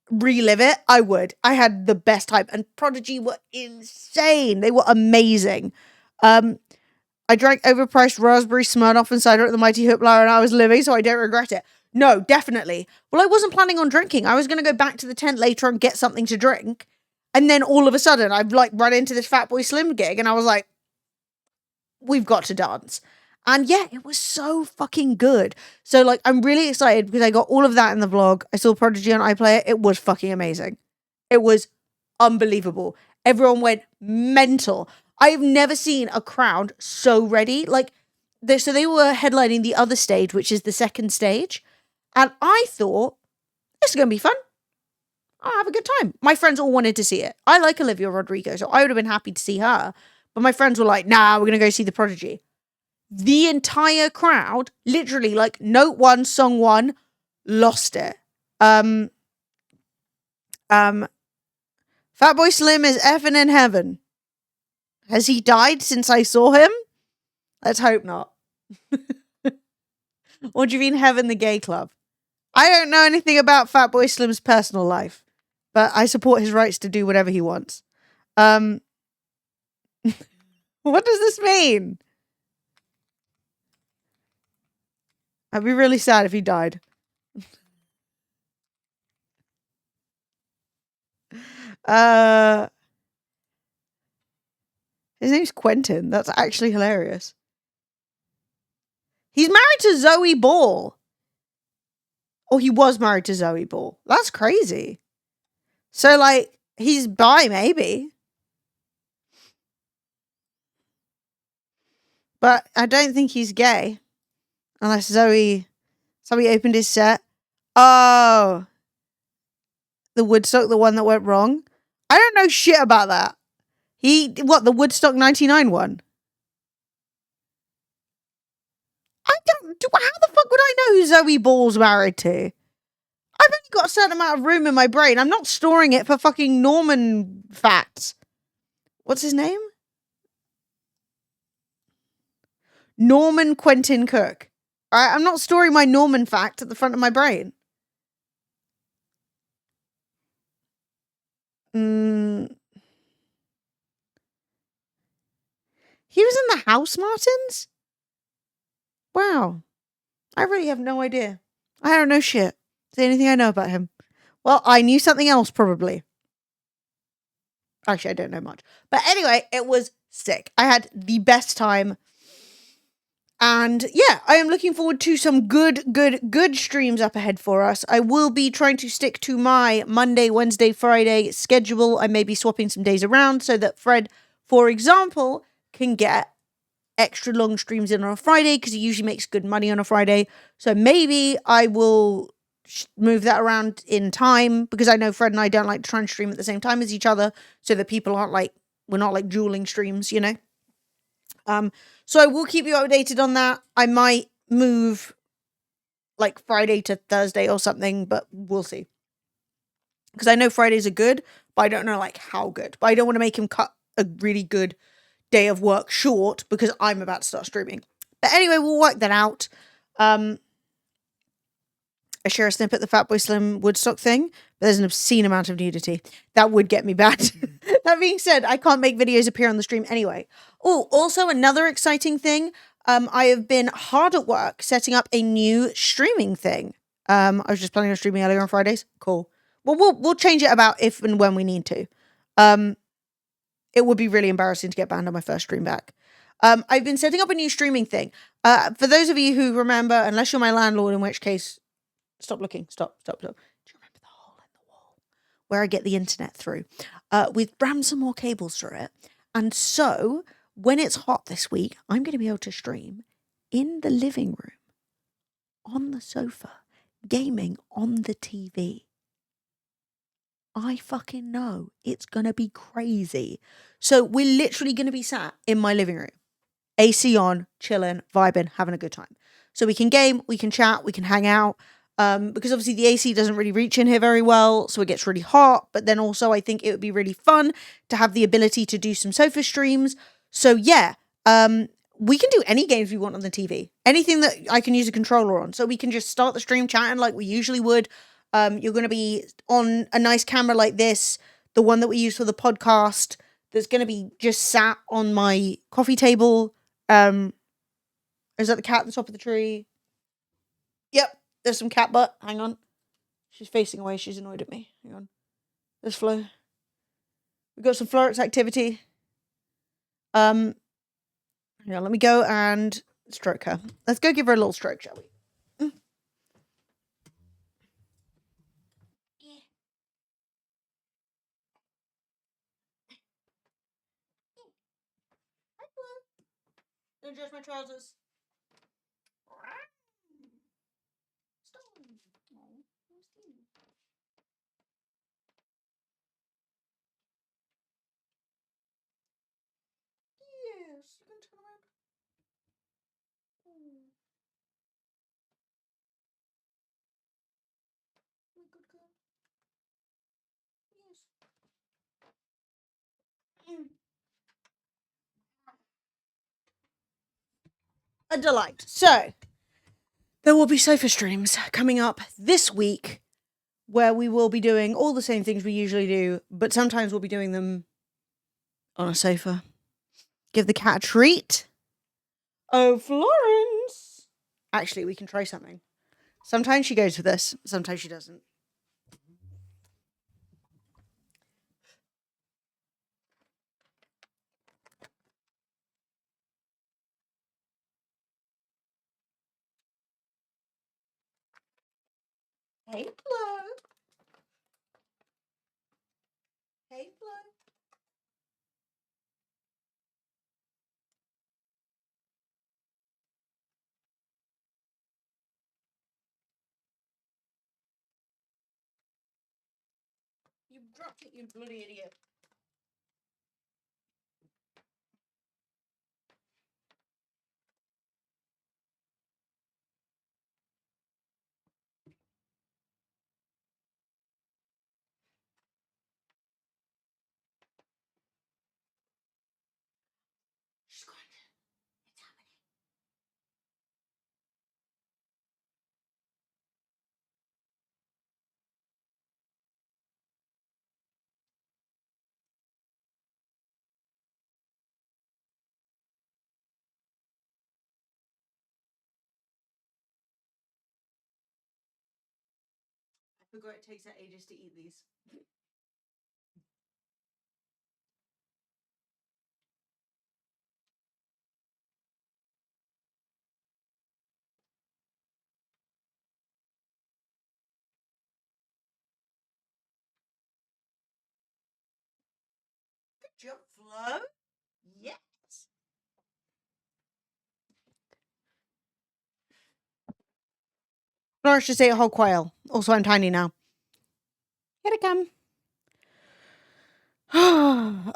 relive it, I would. I had the best time. And Prodigy were insane. They were amazing. I drank overpriced raspberry Smirnoff and cider at the Mighty Hoopla and I was living, so I don't regret it. No, definitely. Well, I wasn't planning on drinking. I was going to go back to the tent later and get something to drink. And then all of a sudden, I've like run into this Fatboy Slim gig and I was like, we've got to dance. And yeah, it was so fucking good. So like, I'm really excited because I got all of that in the vlog. I saw Prodigy on iPlayer. It was fucking amazing. It was unbelievable. Everyone went mental. I've never seen a crowd so ready. Like, so they were headlining the other stage, which is the second stage. And I thought, this is going to be fun. I'll have a good time. My friends all wanted to see it. I like Olivia Rodrigo, so I would have been happy to see her. But my friends were like, nah, we're going to go see the Prodigy. The entire crowd, literally, like, note one, song one, lost it. Fatboy Slim is effing in heaven. Has he died since I saw him? Let's hope not. Or do you mean Heaven the Gay Club? I don't know anything about Fatboy Slim's personal life, but I support his rights to do whatever he wants. What does this mean? I'd be really sad if he died. His name's Quentin. That's actually hilarious. He's married to Zoe Ball. Or he was married to Zoe Ball. That's crazy. So, like, he's bi, maybe. But I don't think he's gay. Unless somebody opened his set. Oh. The Woodstock, the one that went wrong. I don't know shit about that. The Woodstock 99 one? How the fuck would I know who Zoe Ball's married to? I've only got a certain amount of room in my brain. I'm not storing it for fucking Norman facts. What's his name? Norman Quentin Cook. Alright, I'm not storing my Norman fact at the front of my brain. He was in the House Martins? Wow. I really have no idea. I don't know shit. Is there anything I know about him? Well, I knew something else, probably. Actually, I don't know much. But anyway, it was sick. I had the best time. And yeah, I am looking forward to some good streams up ahead for us. I will be trying to stick to my Monday, Wednesday, Friday schedule. I may be swapping some days around so that Fred, for example, can get extra long streams in on a Friday because he usually makes good money on a Friday. So maybe I will move that around in time because I know Fred and I don't like to try and stream at the same time as each other so that people aren't like, we're not like dueling streams, you know? So I will keep you updated on that. I might move like Friday to Thursday or something, but we'll see. Because I know Fridays are good, but I don't know like how good. But I don't want to make him cut a really good day of work short because I'm about to start streaming. But anyway, we'll work that out. I share a snippet, the Fatboy Slim Woodstock thing, but there's an obscene amount of nudity. That would get me banned. That being said, I can't make videos appear on the stream anyway. Oh, also another exciting thing. I have been hard at work setting up a new streaming thing. I was just planning on streaming earlier on Fridays. Cool. Well, we'll change it about if and when we need to. It would be really embarrassing to get banned on my first stream back. I've been setting up a new streaming thing. For those of you who remember, unless you're my landlord, in which case, stop looking. Stop. Do you remember the hole in the wall where I get the internet through? We've rammed some more cables through it. And so, when it's hot this week, I'm going to be able to stream in the living room, on the sofa, gaming on the TV. I fucking know. It's going to be crazy. So, we're literally going to be sat in my living room. AC on, chilling, vibing, having a good time. So we can game, we can chat, we can hang out. Because obviously the AC doesn't really reach in here very well, so it gets really hot. But then also I think it would be really fun to have the ability to do some sofa streams. So yeah, we can do any games we want on the TV. Anything that I can use a controller on. So we can just start the stream chatting like we usually would. You're going to be on a nice camera like this, the one that we use for the podcast, that's going to be just sat on my coffee table. Is that the cat at the top of the tree? Yep. There's some cat butt. Hang on. She's facing away. She's annoyed at me. Hang on. There's Flo. We've got some Florets activity. Yeah, let me go and stroke her. Let's go give her a little stroke, shall we? Don't judge my trousers. Yes, you can turn around. My good girl. Yes. A delight. So, there will be sofa streams coming up this week where we will be doing all the same things we usually do, but sometimes we'll be doing them on a sofa. Give the cat a treat. Oh, Florence. Actually, we can try something. Sometimes she goes for this. Sometimes she doesn't. Hey, Flo. Hey, Flo. You dropped it, you bloody idiot. She's going. It's happening. I forgot it takes her ages to eat these. Good job, Flo. Yes. Florence just ate a whole quail. Also, I'm tiny now. Here I come.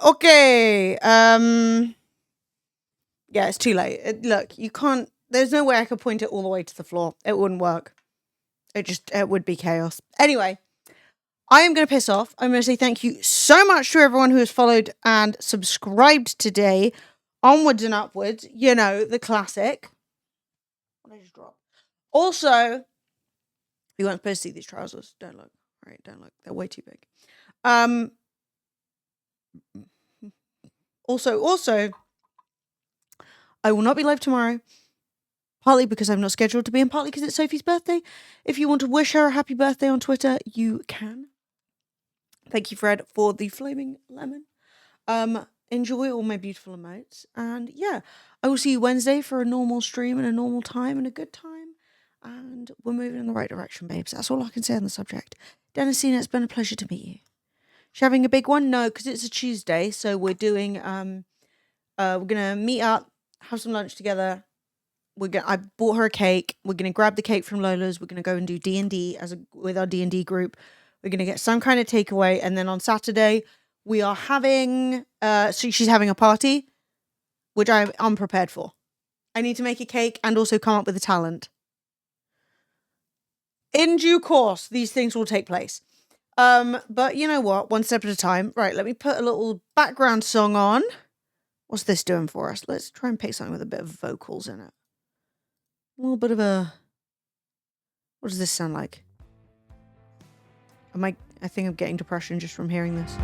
Okay. Yeah, it's too late. Look, you can't. There's no way I could point it all the way to the floor. It wouldn't work. It would be chaos. Anyway, I am going to piss off. I'm going to say thank you so much to everyone who has followed and subscribed today. Onwards and upwards. You know, the classic. What did I just drop? Also, you weren't supposed to see these trousers. Don't look. All right, don't look. They're way too big. Also, I will not be live tomorrow. Partly because I'm not scheduled to be, and partly because it's Sophie's birthday. If you want to wish her a happy birthday on Twitter, you can. Thank you, Fred, for the flaming lemon. Enjoy all my beautiful emotes. And yeah, I will see you Wednesday for a normal stream and a normal time and a good time. And we're moving in the right direction, babes. That's all I can say on the subject. Dennisina, it's been a pleasure to meet you. She having a big one? No, because it's a Tuesday. So we're doing, we're going to meet up, have some lunch together. I bought her a cake. We're gonna grab the cake from Lola's. We're gonna go and do D&D with our D&D group. We're gonna get some kind of takeaway, and then on Saturday we are having. So she's having a party, which I'm unprepared for. I need to make a cake and also come up with a talent. In due course, these things will take place. But you know what? One step at a time. Right. Let me put a little background song on. What's this doing for us? Let's try and pick something with a bit of vocals in it. A little bit of a... What does this sound like? I think I'm getting depression just from hearing this.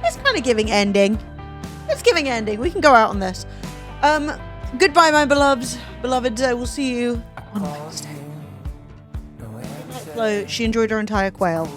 It's kind of giving ending. It's giving ending. We can go out on this. Goodbye, my beloveds. I will see you on Wednesday. Flo, she enjoyed her entire quail.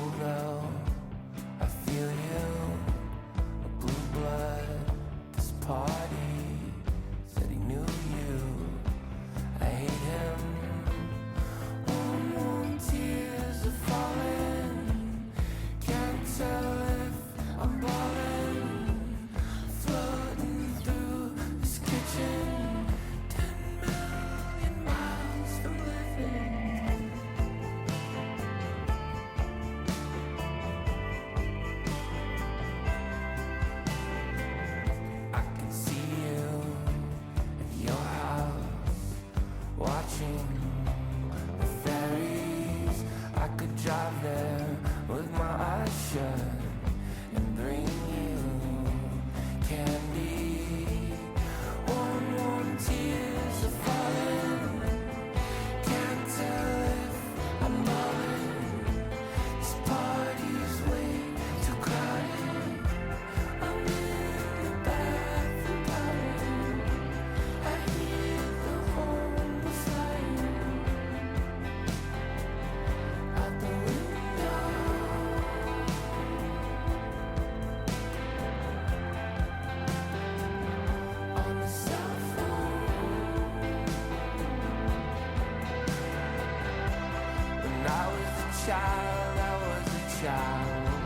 child, I was a child.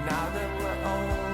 Now that we're old